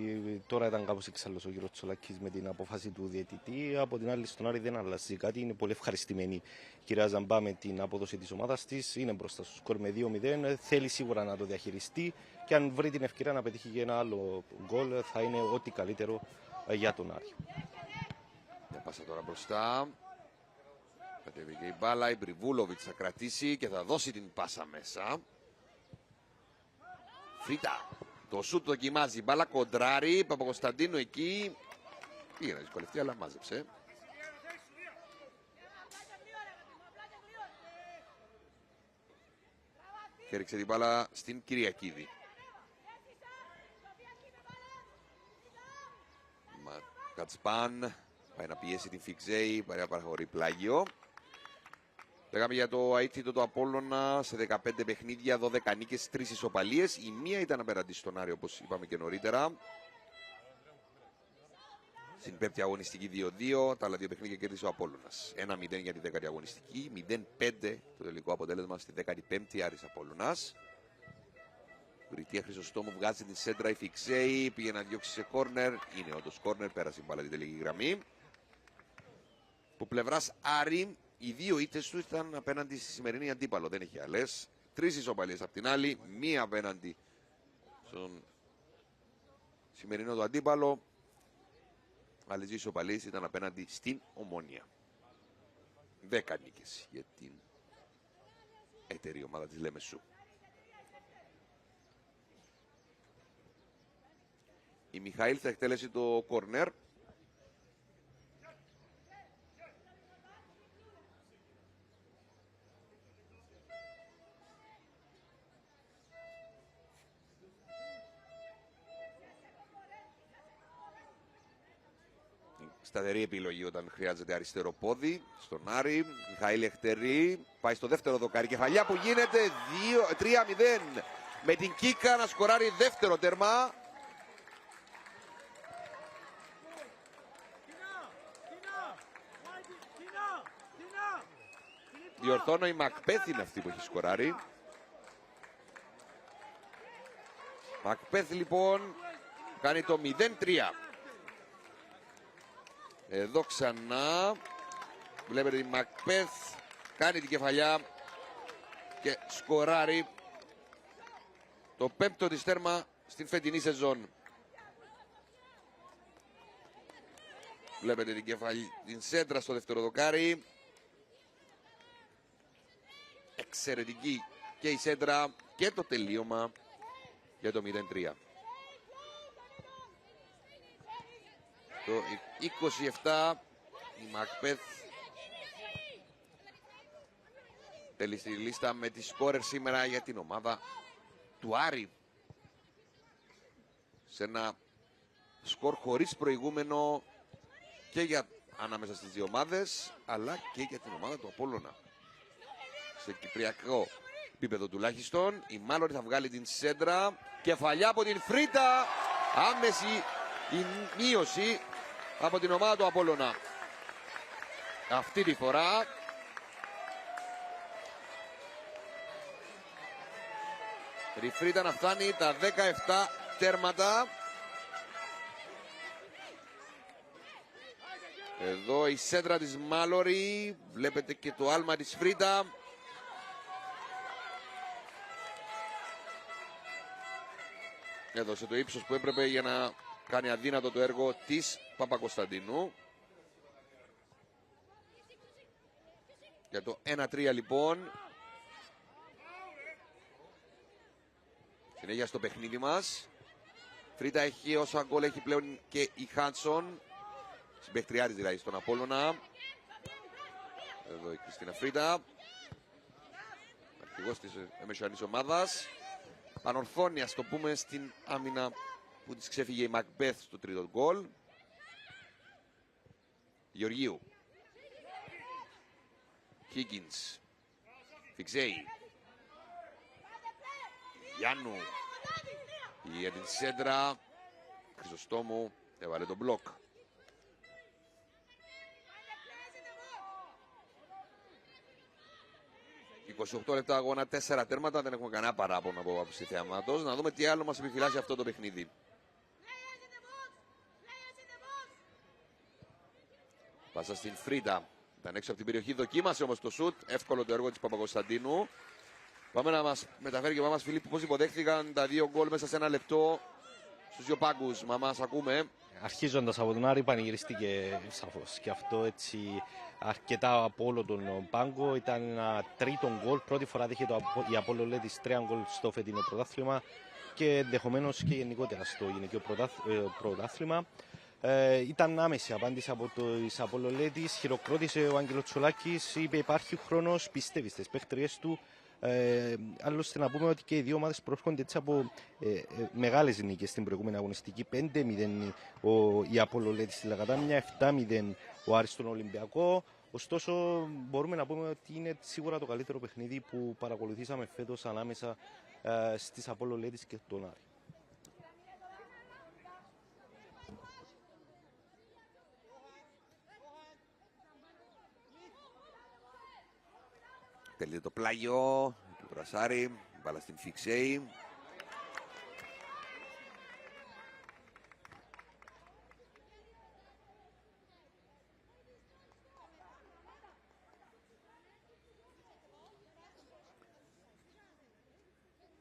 τώρα ήταν κάπως εξάλλος ο κύριος Τσολάκης με την απόφαση του διαιτητή. Από την άλλη στον Άρη δεν αλλάζει κάτι. Είναι πολύ ευχαριστημένη η κυρία Ζαμπά με την απόδοση της ομάδας της. Είναι μπροστά στο σκορ με 2-0. Θέλει σίγουρα να το διαχειριστεί και αν βρει την ευκαιρία να πετύχει και ένα άλλο γκολ θα είναι ό,τι καλύτερο για τον Άρη. Μια πάσα τώρα μπροστά. Κατέβηκε η μπάλα, η Μπριβούλοβιτς θα κρατήσει και θα δώσει την πάσα μέσα. Φρίτα, το σουτ δοκιμάζει, η μπάλα κοντράρει, Παπακοσταντίνου εκεί. Πήγε να δυσκολευτεί αλλά μάζεψε. Και έριξε την μπάλα στην Κυριακίδη. Κατσπάν πάει να πιέσει την Φιξέη, πάει να παραχωρεί πλάγιο. Λέγαμε για το αίτητο του Απόλλωνα σε 15 παιχνίδια, 12 νίκες, 3 ισοπαλίες. Η μία ήταν απέναντι στον Άρη όπως είπαμε και νωρίτερα. Στην πέμπτη αγωνιστική 2-2, τα άλλα δύο παιχνίδια κέρδισε ο Απόλλωνας. 1-0 για τη 10η αγωνιστική, 0-5 το τελικό αποτέλεσμα στη 15η Άρης Απόλλωνας. Γρητία Χρυσοστόμου βγάζει την σέντρα, η Φιξέη πήγε να διώξει σε κόρνερ. Είναι όντως κόρνερ, πέρασε η μπάλα την τελική γραμμή. Από πλευράς Άρη, οι δύο ήττες του ήταν απέναντι στη σημερινή αντίπαλο, δεν έχει άλλες. 3 ισοπαλίες απ' την άλλη, μία απέναντι στον σημερινό του αντίπαλο. Άλλες 2 ισοπαλίες ήταν απέναντι στην Ομόνια. 10 νίκες για την εταιρεία ομάδα της Λέμεσου. Η Μιχαήλ θα εκτέλεσει το κόρνερ. Σταθερή επιλογή όταν χρειάζεται αριστερό πόδι. Στον Άρη, Μιχαήλ Εχτερή. Πάει στο δεύτερο δοκάρι. Κεφαλιά που γίνεται 3-0. Με την Κίκα να σκοράρει δεύτερο τέρμα. Διορθώνω, η Μακπέθ είναι αυτή που έχει σκοράρει. Μακπέθ λοιπόν κάνει το 0-3. Εδώ ξανά. Βλέπετε τη Μακπέθ κάνει την κεφαλιά και σκοράρει το πέμπτο της τέρμα στην φετινή σεζόν. Βλέπετε την σέντρα στο δεύτερο δοκάρι. Εξαιρετική και η σέντρα και το τελείωμα για το 0-3. Το 27 η Μακπέθ τέλει στη λίστα με τη σκόρερ σήμερα για την ομάδα του Άρη. Σε ένα σκορ χωρίς προηγούμενο και για ανάμεσα στις δύο ομάδες, αλλά και για την ομάδα του Απόλλωνα. Σε κυπριακό επίπεδο τουλάχιστον. Η Μάλωρη θα βγάλει την σέντρα. Κεφαλιά από την Φρίτα. Άμεση η μείωση από την ομάδα του Απόλλωνα. Αυτή τη φορά η Φρίτα να φτάνει τα 17 τέρματα. Εδώ η σέντρα της Μάλωρη. Βλέπετε και το άλμα της Φρίτα. Έδωσε το ύψος που έπρεπε για να κάνει αδύνατο το έργο της Παπακοσταντίνου. Για το 1-3 λοιπόν. Συνέχεια στο παιχνίδι μας. Φρίτα έχει όσα γκολ έχει πλέον και η Χάνσον. Συμπαιχτριάρης δηλαδή στον Απόλλωνα. Εδώ η Κριστίνα Φρίτα. Αρχηγός της εμεσιανής ομάδας. Πανορθώνει, ας το πούμε, στην άμυνα που της ξέφυγε η Μακμπέθ στο τρίτο γκολ. Γεωργίου. Higgins. Φιξέη. Γιάννου. Για την σέντρα. Χρυσοστόμου έβαλε τον μπλοκ. «28 λεπτά αγώνα, 4 τέρματα, δεν έχουμε κανένα παράπονο από άποψη θεαματός. Να δούμε τι άλλο μας επιφυλάσσει αυτό το παιχνίδι. Πάσα στην Φρίτα. Ήταν έξω από την περιοχή, δοκίμασε όμως το σουτ. Εύκολο το έργο της Παπακοσταντίνου. Πάμε να μας μεταφέρει και ο Μαμάς Φιλίππου πώς υποδέχθηκαν τα δύο γκολ μέσα σε ένα λεπτό στους δύο πάγκους. Μαμάς, ακούμε. Αρχίζοντας από τον Άρη πανηγυρίστηκε σαφώς και αυτό έτσι αρκετά από όλο τον πάγκο. Ήταν ένα τρίτο γκολ, πρώτη φορά δέχεται η Απόλλωλέτης 3 γκολ στο φετινό πρωτάθλημα και ενδεχομένως και γενικότερα στο γυναικείο πρωτάθλημα. Ήταν άμεση απάντηση από το Απόλλωλέτης, χειροκρότησε ο Άγγελος Τσολάκης, είπε υπάρχει χρόνος, πιστεύει στις παίκτριες του. Άλλωστε να πούμε ότι και οι δύο ομάδες προέρχονται έτσι από μεγάλες νίκες στην προηγούμενη αγωνιστική. 5-0 η Απόλλωλέτης στη Λαγατάμια, 7-0 ο Άρης στον Ολυμπιακό. Ωστόσο μπορούμε να πούμε ότι είναι σίγουρα το καλύτερο παιχνίδι που παρακολουθήσαμε φέτος ανάμεσα στις Απόλλωλέτης και τον Άρη. Τελείται το πλάγιο του Βρασάρη, μπάλα στην Φιξέη.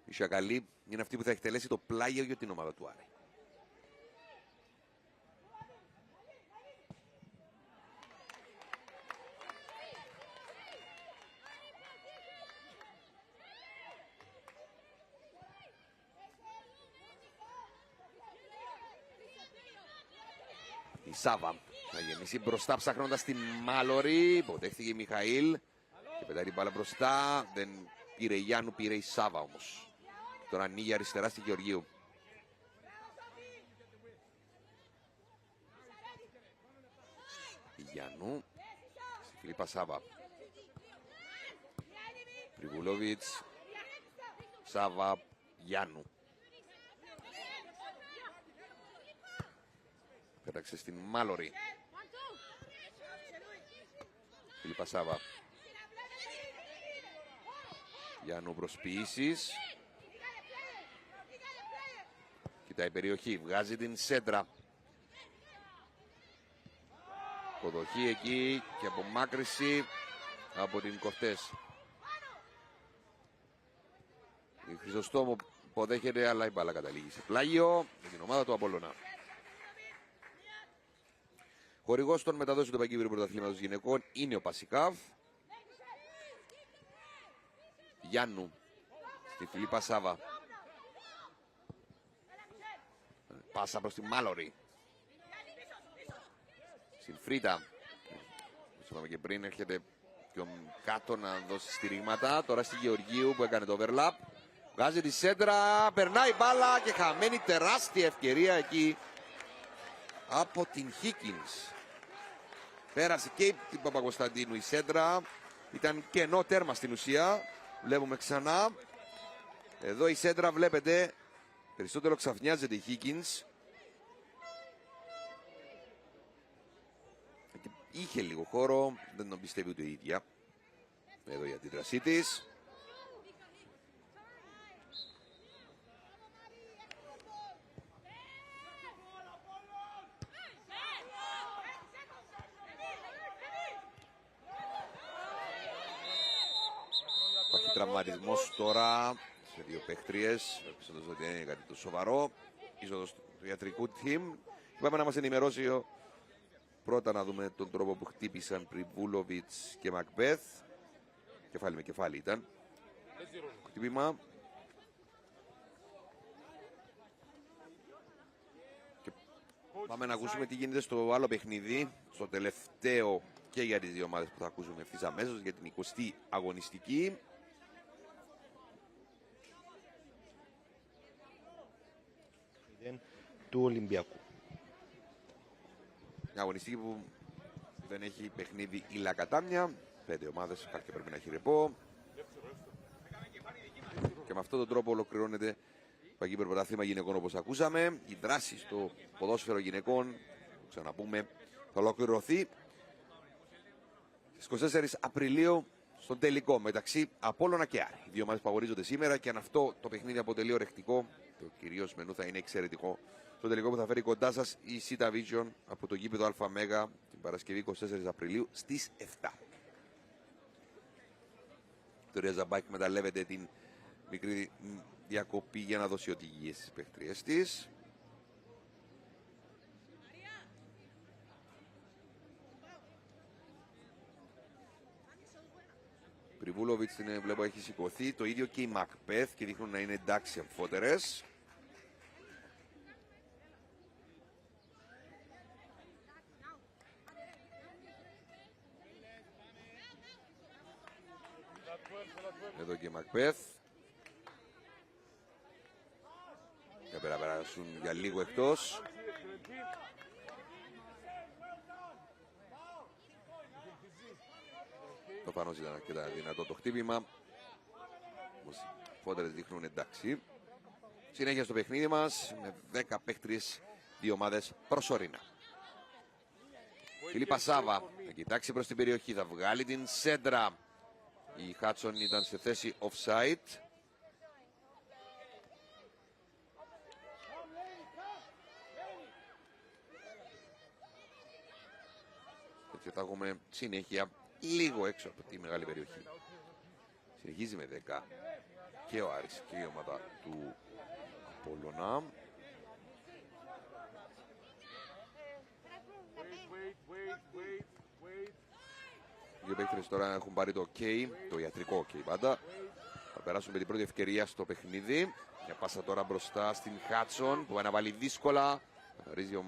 Η Σακαλή είναι αυτή που θα εκτελέσει το πλάγιο για την ομάδα του Άρη. Η Σάβα θα γεννήσει μπροστά ψάχνοντας τη Μάλωρη. Υποδέχθηκε η Μιχαήλ και πετάει την μπάλα μπροστά. Δεν πήρε η Γιάννου, πήρε η Σάβα όμως. Τώρα ανοίγει αριστερά στη Γεωργίου. Η Γιάννου στη Φιλίππα Σάβα. Πριβουλόβιτς, Σάβα, Γιάννου. Πέταξε στην Μάλωρη. Φιλίππα Σάβα. Γιάννου προσποιήσεις. Κοιτάει περιοχή, βγάζει την σέντρα. Αποδοχή εκεί και απομάκρυση από την Κορτές. Η Χρυσοστόμου υποδέχεται, αλλά η μπάλα καταλήγει σε πλάγιο με την ομάδα του Απόλλωνα. Χορηγός των μεταδόσεων του Παγκύπριου Πρωταθλήματος Γυναικών είναι ο Πασικάβ. Γιάννου στη Φιλίππα Σάβα. Πάσα προς τη Μάλορη. Στην Φρίτα. Όπως είπαμε και πριν, έρχεται πιο κάτω να δώσει στηρίγματα. Τώρα στη Γεωργίου που έκανε το overlap. Βγάζει τη σέντρα, περνάει μπάλα και χαμένη τεράστια ευκαιρία εκεί από την Χίκινς. Πέρασε και την Παπακοσταντίνου η σέντρα. Ήταν κενό τέρμα στην ουσία. Βλέπουμε ξανά. Εδώ η σέντρα βλέπετε περισσότερο ξαφνιάζεται η Χίκινς. Είχε λίγο χώρο, δεν τον πιστεύει ούτε η ίδια. Εδώ η αντίδρασή της. Υπάρχει τραυματισμός τώρα σε δύο παίχτριες. Ελπίζοντας ότι δεν είναι κάτι το σοβαρό. Είσοδος του ιατρικού team. Είπαμε να μας ενημερώσει πρώτα να δούμε τον τρόπο που χτύπησαν Πριβούλοβιτς και Μακμπέθ. Κεφάλι με κεφάλι ήταν. Χτύπημα. Και πάμε να ακούσουμε τι γίνεται στο άλλο παιχνίδι. Στο τελευταίο και για τις δύο ομάδες που θα ακούσουμε ευθύς αμέσως για την 20η αγωνιστική. Του Ολυμπιακού. Μια αγωνιστική που δεν έχει παιχνίδι ή λακατάμια. 5 ομάδες, κάτι πρέπει να έχει ρεπό. Και με αυτόν τον τρόπο ολοκληρώνεται το Παγκύπριο Πρωτάθλημα Γυναικών όπως ακούσαμε. Η δράση στο ποδόσφαιρο γυναικών, ξαναπούμε, θα ολοκληρωθεί στις 24 Απριλίου στον τελικό μεταξύ Απόλλωνα και Άρη. Οι δύο ομάδες που αγωνίζονται σήμερα και αν αυτό το παιχνίδι αποτελεί ορεκτικό, το κυρίως μενού θα είναι εξαιρετικό. Στο τελικό που θα φέρει κοντά σας η Sita Vision από το γήπεδο ΑΜ την Παρασκευή 24 Απριλίου στις 7. Το Ρία Ζαμπάκη μεταλλεύεται την μικρή διακοπή για να δώσει οδηγίες στις παίχτριες της. Πριβούλοβιτς την βλέπω έχει σηκωθεί, το ίδιο και η Μακπέθ και δείχνουν να είναι εντάξει αμφότερες. Εδώ και η Μακπέθ. Θα περάσουν για λίγο εκτός. Προφανώς ήταν αρκετά δυνατό το χτύπημα. Όμως οι φότερες δείχνουν εντάξει. Συνέχεια στο παιχνίδι μας με 10 παίχτριες, δύο ομάδες προσωρινά. Φιλίππα Σάβα θα κοιτάξει προς την περιοχή, θα βγάλει την σέντρα. Η Χάτσον ήταν σε θέση offside. Και θα έχουμε συνέχεια λίγο έξω από τη μεγάλη περιοχή. Συνεχίζει με 10 και ο Άρης και η ομάδα του Απόλλωνα. Οι δύο παίκτες τώρα έχουν πάρει το OK, το ιατρικό OK πάντα. Θα περάσουν με την πρώτη ευκαιρία στο παιχνίδι. Μια πάσα τώρα μπροστά στην Χάτσον που αναβάλει δύσκολα. Καθαρίζει ο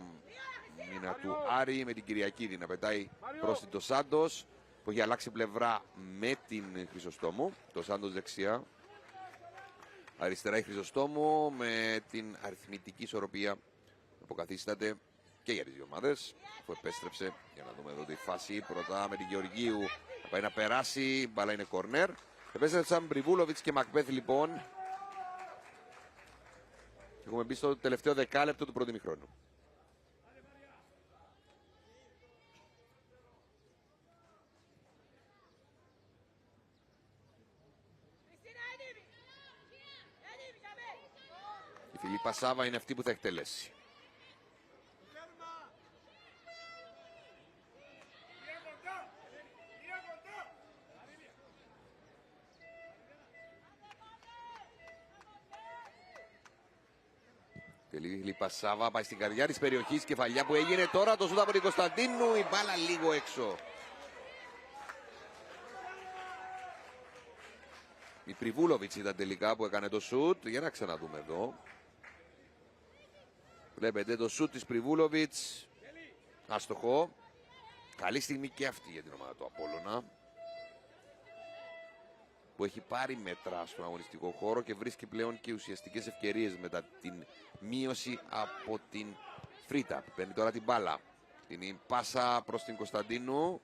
μήνα του Άρη με την Κυριακίδη να πετάει προς την Τοσάντος που έχει αλλάξει πλευρά με την Χρυσοστόμου. Το Σάντος δεξιά. Αριστερά η Χρυσοστόμου με την αριθμητική ισορροπία αποκαθίσταται και για τις δύο ομάδες. Αφού επέστρεψε για να δούμε εδώ τη φάση. Πρώτα με την Γεωργίου θα πάει να περάσει. Μπάλα είναι κορνέρ. Επέστρεψαν Πριβούλοβιτς και Μακμπέθ λοιπόν. Έχουμε μπει στο τελευταίο δεκάλεπτο του πρώτου ημιχρόνου. Η Φιλίππα Σάβα είναι αυτή που θα εκτελέσει. Πασάβα πάει στην καρδιά της περιοχής. Κεφαλιά που έγινε τώρα. Το σούτ από την Κωνσταντίνου. Η μπάλα λίγο έξω. Η Πριβούλοβιτς ήταν τελικά που έκανε το σούτ. Για να ξαναδούμε εδώ. Βλέπετε το σούτ της Πριβούλοβιτς. Άστοχο. Καλή στιγμή και αυτή για την ομάδα του Απόλλωνα, που έχει πάρει μέτρα στον αγωνιστικό χώρο και βρίσκει πλέον και ουσιαστικές ευκαιρίες μετά την μείωση από την Φρίτα. Παίρνει τώρα την μπάλα. Είναι πάσα προς την Κωνσταντίνου.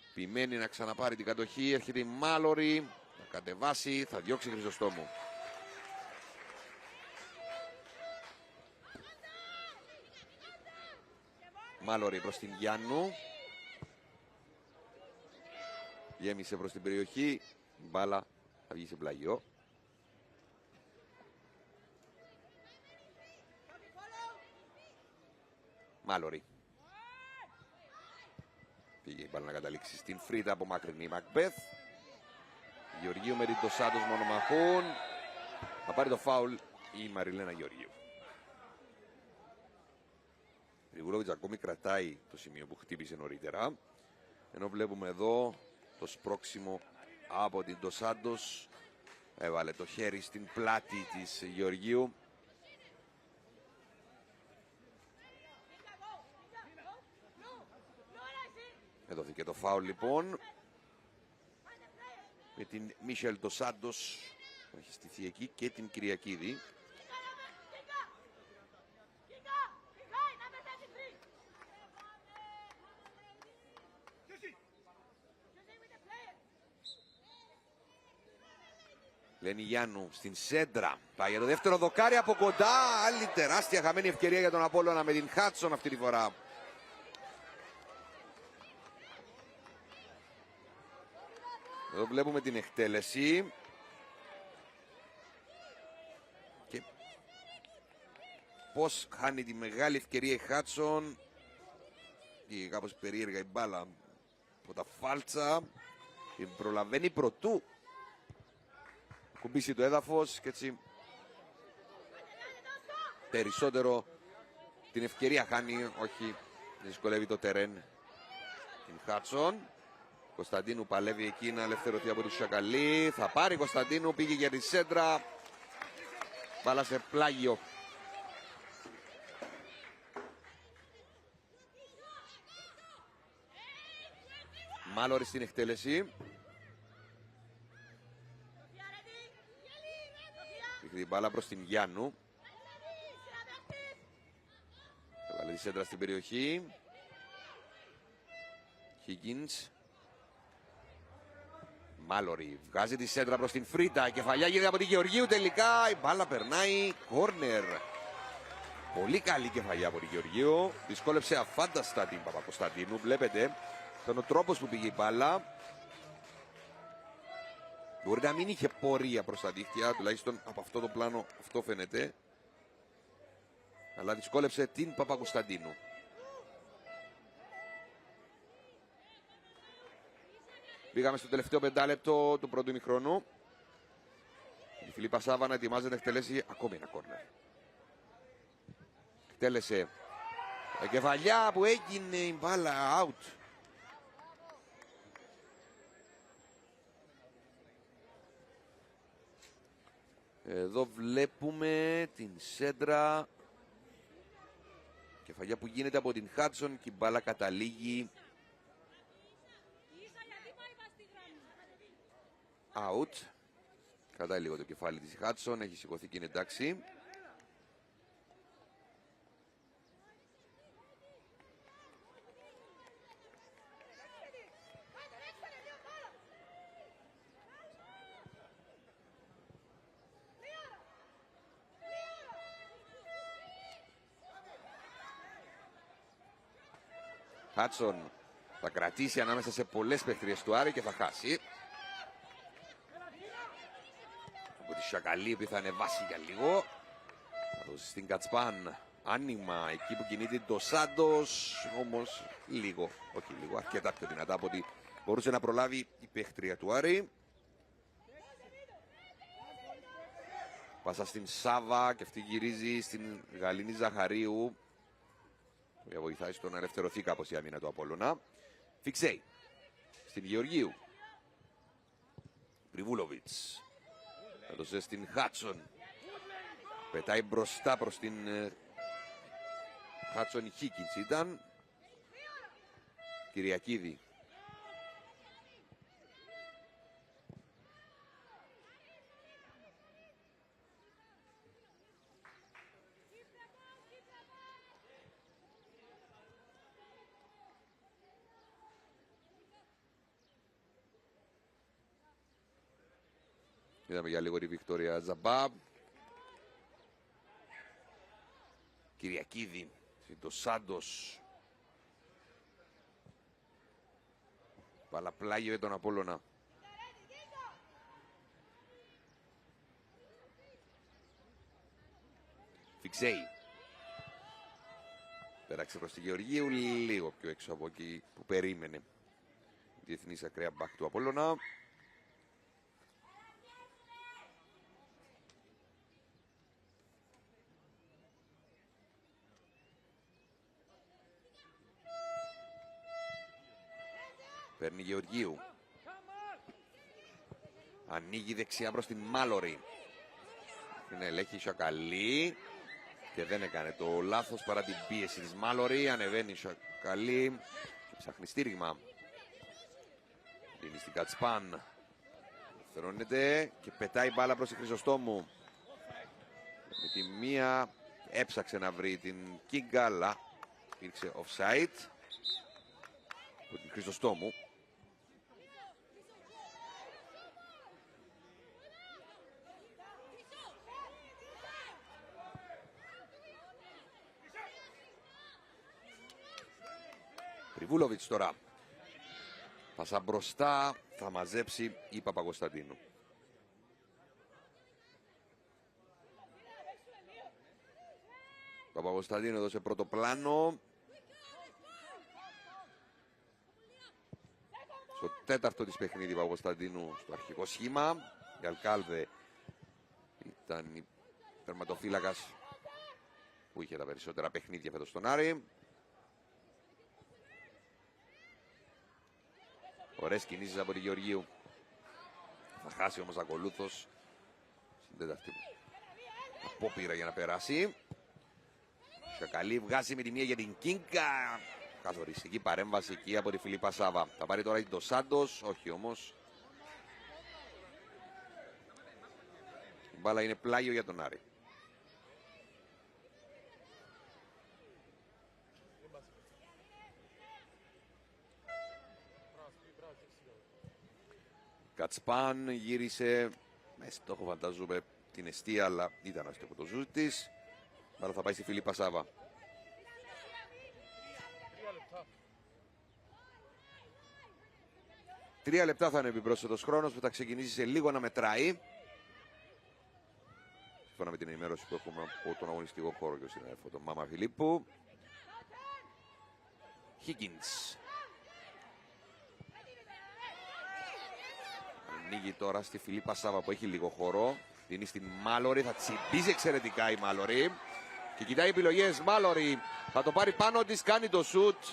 Επιμένει να ξαναπάρει την κατοχή. Έρχεται η Μάλορη. Θα κατεβάσει. Θα διώξει Χρυσοστόμου. Μάλορη προς την Γιάννου. Γέμισε προς την περιοχή. Η μπάλα θα βγει σε πλαγιό. Μάλορη. Πήγε η μπάλα να καταλήξει στην Φρίτα από μακρινή Μακμπεθ. Γεωργίου με την Ντοσάντος μονομαχούν. Θα πάρει το φάουλ η Μαριλένα Γεωργίου. Η Γουλόβιτς ακόμη κρατάει το σημείο που χτύπησε νωρίτερα. Ενώ βλέπουμε εδώ το σπρώξιμο από την Ντοσάντος. Έβαλε το χέρι στην πλάτη της Γεωργίου. Έδωθηκε το φάουλ λοιπόν. Με την Μίσελ Ντοσάντος που έχει στηθεί εκεί και την Κυριακίδη. Λένη Γιάννου στην σέντρα. Πάει για το δεύτερο δοκάρι από κοντά. Άλλη τεράστια χαμένη ευκαιρία για τον Απόλλωνα με την Χάτσον αυτή τη φορά. Εδώ βλέπουμε την εκτέλεση. Και πώς χάνει τη μεγάλη ευκαιρία η Χάτσον. Και κάπως περίεργα η μπάλα από τα φάλτσα. Την προλαβαίνει πρωτού κουμπίσει το έδαφος και έτσι περισσότερο την ευκαιρία χάνει, όχι δυσκολεύει το τερέν την Χάτσον. Κωνσταντίνου παλεύει εκεί να ελευθερωθεί από τη Σακαλή. Θα πάρει Κωνσταντίνου, πήγε για τη σέντρα. Μπάλα σε πλάγιο. Μάλορη στην εκτέλεση. Πήγε την μπάλα προς την Γιάννου. Έβαλε τη σέντρα στην περιοχή. Higgins. Μάλορη βγάζει τη σέντρα προς την Φρίτα. Κεφαλιά γίνεται από την Γεωργίου. Τελικά η μπάλα περνάει κόρνερ. Πολύ καλή κεφαλιά από την Γεωργίου. Δυσκόλεψε αφάνταστα την Παπακοσταντίνου. Βλέπετε ήταν ο τρόπος που πήγε η μπάλα. Μπορεί να μην είχε πορεία προς τα δίχτυα. Τουλάχιστον από αυτό το πλάνο αυτό φαίνεται. Αλλά δυσκόλεψε την Παπακοσταντίνου. Πήγαμε στο τελευταίο πεντάλεπτο του πρώτου ημιχρόνου. Η Φιλίππα Σάβα να ετοιμάζεται να εκτελέσει ακόμη ένα κόρνερ. Εκτέλεσε. Η κεφαλιά που έγινε η μπάλα out. Εδώ βλέπουμε την σέντρα. Κεφαλιά που γίνεται από την Χάτσον και η μπάλα καταλήγει out. Κρατάει λίγο το κεφάλι της Χάτσον. Έχει σηκωθεί και είναι εντάξει. Χάτσον θα κρατήσει ανάμεσα σε πολλές παιχνίδες του Άρη και θα χάσει. Από τη Σακαλή που θα ανεβάσει για λίγο. Θα δώσει στην Κατσπάν άνοιγμα εκεί που κινείται το Σάντος. Όμως λίγο, όχι λίγο, αρκετά πιο δυνατά από ότι μπορούσε να προλάβει η παίχτρια του Άρη. Πάσα στην Σάβα και αυτή γυρίζει στην Γαλήνη Ζαχαρίου. Για βοηθάει στο να ελευθερωθεί κάπως η άμυνα του Απόλλωνα. Φιξέι. Στην Γεωργίου. Πριβούλοβιτς. Έδωσε στην Χάτσον. Πετάει μπροστά προς την Χάτσον Χίκιτς ήταν. Κυριακίδη. Είδαμε για λίγο τη Βικτόρια Τζαμπάμπ. Κυριακίδη. Το Σάντος. Παλαπλάγιο τον Απόλλωνα. Φιξέι. Πέραξε προς τη Γεωργίου, λίγο πιο έξω από εκεί που περίμενε. Διεθνής ακραία μπακ του Απόλλωνα. Παίρνει Γεωργίου. Ανοίγει δεξιά προς την Μάλορη. Είναι ελέγχει Σακαλή. Και δεν έκανε το λάθος παρά την πίεση της Μάλορη. Ανεβαίνει Σακαλή. Ψάχνει στήριγμα. Δίνει στην Κατσπάν. Θερώνεται και πετάει μπάλα προς τη Χρυσοστόμου. Με τη μία έψαξε να βρει την Κίγκα, αλλά υπήρξε offside από την Χρυσοστόμου. Πριβούλοβιτς τώρα. Πάσα μπροστά, θα μαζέψει η Παπακοσταντίνου. Παπακοσταντίνου έδωσε πρώτο πλάνο. Στο τέταρτο της παιχνίδι Παπακοσταντίνου στο αρχικό σχήμα. Η Αλκάλδε ήταν η τερματοφύλακας που είχε τα περισσότερα παιχνίδια φέτος στον Άρη. Ωραίες κινήσεις από τη Γεωργίου. Θα χάσει όμως ακολούθως στην τέταρτη απόπειρα για να περάσει. Σακαλή βγάζει με τη μία για την Κίνκα. Καθοριστική παρέμβαση εκεί από τη Φιλίππα Σάβα. Θα πάρει τώρα το Σάντος, όχι όμως. Η μπάλα είναι πλάγιο για τον Άρη. Κατσπάν γύρισε με στόχο, φανταζούμε, την εστία, αλλά ήταν άστοχο το ζούτ της. Αλλά θα πάει στη Φιλίππα Σάβα. 3 λεπτά θα είναι επιπρόσθετος χρόνος που θα ξεκινήσει σε λίγο να μετράει. Σύμφωνα με την ενημέρωση που έχουμε από τον αγωνιστικό χώρο και ο συνάδελφο τον Μάμα Φιλίππου. Higgins. Ανοίγει τώρα στη Φιλίππα Σάβα που έχει λίγο χώρο. Δίνει στην Μάλορη, θα τσιμπήσει εξαιρετικά η Μάλορη. Και κοιτάει επιλογές. Μάλορη θα το πάρει πάνω της, κάνει το σουτ.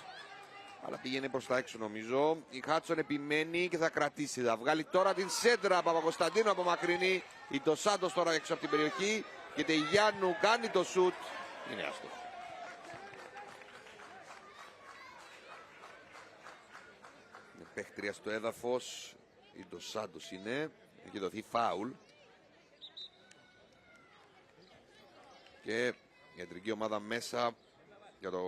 Αλλά πήγαινε προς τα έξω νομίζω. Η Χάτσον επιμένει και θα κρατήσει. Θα βγάλει τώρα την σέντρα. Παπακοσταντίνου από μακρινή. Η Ντοσάντος τώρα έξω από την περιοχή. Και η Γιάννου κάνει το σουτ. Είναι άστοχο. Είναι παίχτρια στο έδαφος. Η Ντοσάντος είναι. Έχει δοθεί φάουλ. Και η ιατρική ομάδα μέσα για το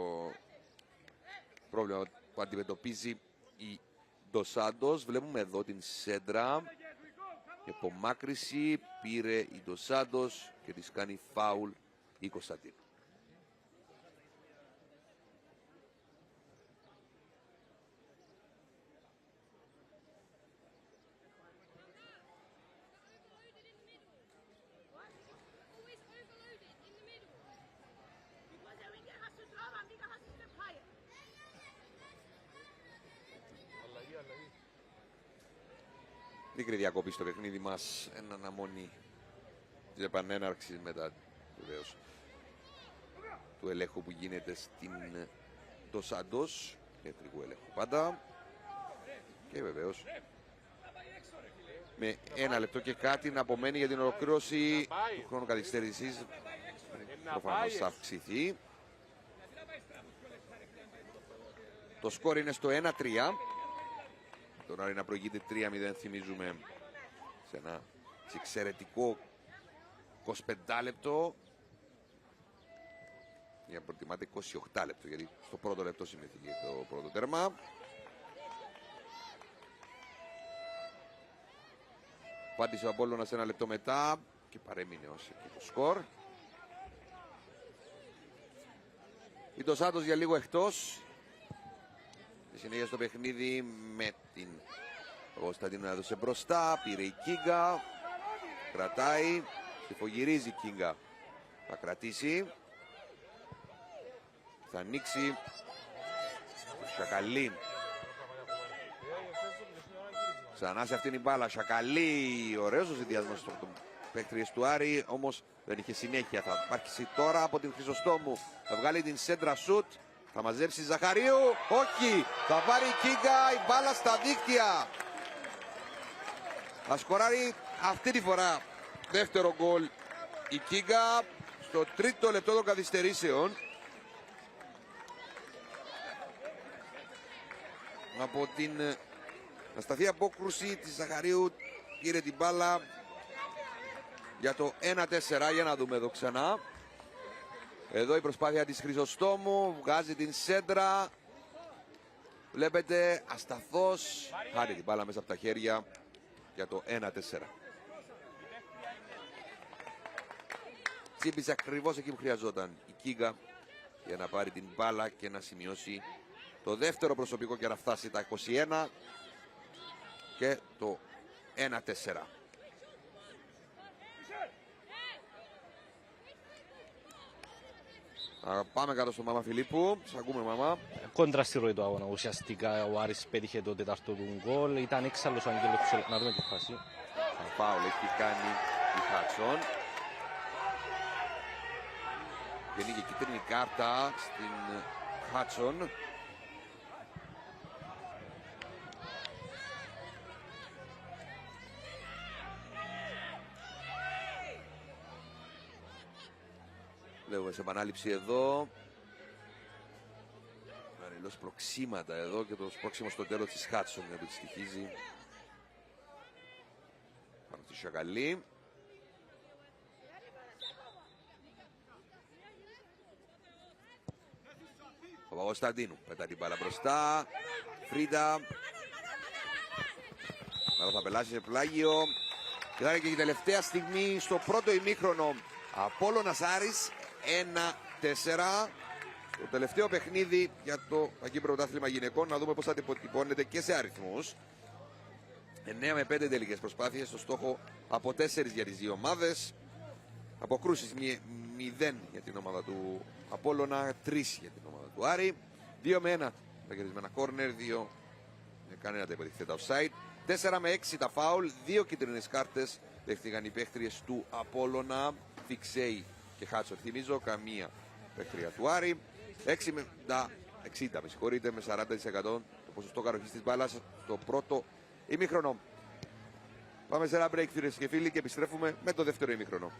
πρόβλημα που αντιμετωπίζει η Ντοσάντος. Βλέπουμε εδώ την σέντρα. Η απομάκρυση πήρε η Ντοσάντος και της κάνει φάουλ η Κωνσταντίνου. Μικρή διακοπή στο παιχνίδι μας, εν αναμονή της επανέναρξης μετά βεβαίως του ελέγχου που γίνεται στην Dos Santos, ηλεκτρικού ελέγχου πάντα, και βεβαίως με 1 λεπτό και κάτι να απομένει για την ολοκλήρωση του χρόνου καθυστέρησης. Προφανώς θα αυξηθεί. Το σκορ είναι στο 1-3. Τον Άρη να προηγείται 3-0, θυμίζουμε, σε ένα εξαιρετικό 25 λεπτό. Για προτιμάται 28 λεπτό, γιατί στο πρώτο λεπτό συμμετείχε το πρώτο τέρμα. Πάτησε ο Απόλλωνας 1 λεπτό μετά και παρέμεινε ως εκεί το σκορ. Η Dos Santos για λίγο εκτός. Στη συνέχεια στο παιχνίδι με την Κωνσταντίνου έδωσε μπροστά, πήρε η Κίγκα, κρατάει, ψηφογυρίζει η Κίγκα, θα κρατήσει, θα ανοίξει, Σακαλή. Ξανά σε αυτήν η μπάλα, Σακαλή, ωραίος ο συνδυασμός των παίκτριες του Άρη, όμως δεν είχε συνέχεια. Θα υπάρξει τώρα από την Χρυσοστόμου, θα βγάλει την σέντρα σουτ, θα μαζέψει Ζαχαρίου, όχι, θα πάρει η Κίγκα, η μπάλα στα δίκτυα. Θα σκοράρει αυτή τη φορά δεύτερο γκολ η Κίγκα στο 3ο λεπτό των καθυστερήσεων. Από την ασταθή απόκρουση της Ζαχαρίου πήρε την μπάλα για το 1-4. Για να δούμε εδώ ξανά. Εδώ η προσπάθεια της Χρυσοστόμου, βγάζει την σέντρα. Βλέπετε ασταθώς, χάρη την μπάλα μέσα από τα χέρια για το 1-4. Τσίπησε ακριβώς εκεί που χρειαζόταν η Κίγκα για να πάρει την μπάλα και να σημειώσει το δεύτερο προσωπικό και να φτάσει τα 21 και το 1-4. Πάμε κάτω στο Μαμά Φιλίππου. Σας ακούμε, Μαμά. Κόντρα στη ροή του αγώνα. Ουσιαστικά ο Άρης πέτυχε το τέταρτο του γκολ. Ήταν έξαλλος ο Αγγέλος. Να δούμε τη φάση. Φάουλ έχει κάνει η Χάτσον. Βγαίνει και κίτρινη κάρτα στην Χάτσον. Βλέπουμε σε επανάληψη εδώ. Αρελώς προξήματα εδώ και το σπρώξιμο στο τέλος της Χάτσον που τη στοιχίζει. Πάνω στη Σακαλή. Ο Παπακοσταντίνου πετά την μπάλα μπροστά. Φρίντα. Εδώ θα πελάσει σε πλάγιο. Και θα είναι και η τελευταία στιγμή στο πρώτο ημίχρονο. Απόλλωνας Άρης 1-4. Το τελευταίο παιχνίδι για το Παγκύπριο Πρωτάθλημα Γυναικών. Να δούμε πώς θα αποτυπώνεται και σε αριθμούς. 9 με 5 τελικές προσπάθειες. Στο στόχο από 4 για τις δύο ομάδες. Αποκρούσεις 0 για την ομάδα του Απόλλωνα, 3 για την ομάδα του Άρη. 2 με 1 τα κερδισμένα κόρνερ, 2 με κανένα τα υποτιθέτα offside. 4 με 6 τα φάουλ, 2 κίτρινες κάρτες δέχτηκαν οι παίχτριες του Απόλλωνα. Φιξέι και Χάτσορ, θυμίζω, καμία παίχτρια του Άρη. 6 με 60, με συγχωρείτε, με 40% το ποσοστό καροχής της μπάλας στο πρώτο ημίχρονο. Πάμε σε ένα break, φίλες και φίλοι, και επιστρέφουμε με το δεύτερο ημίχρονο.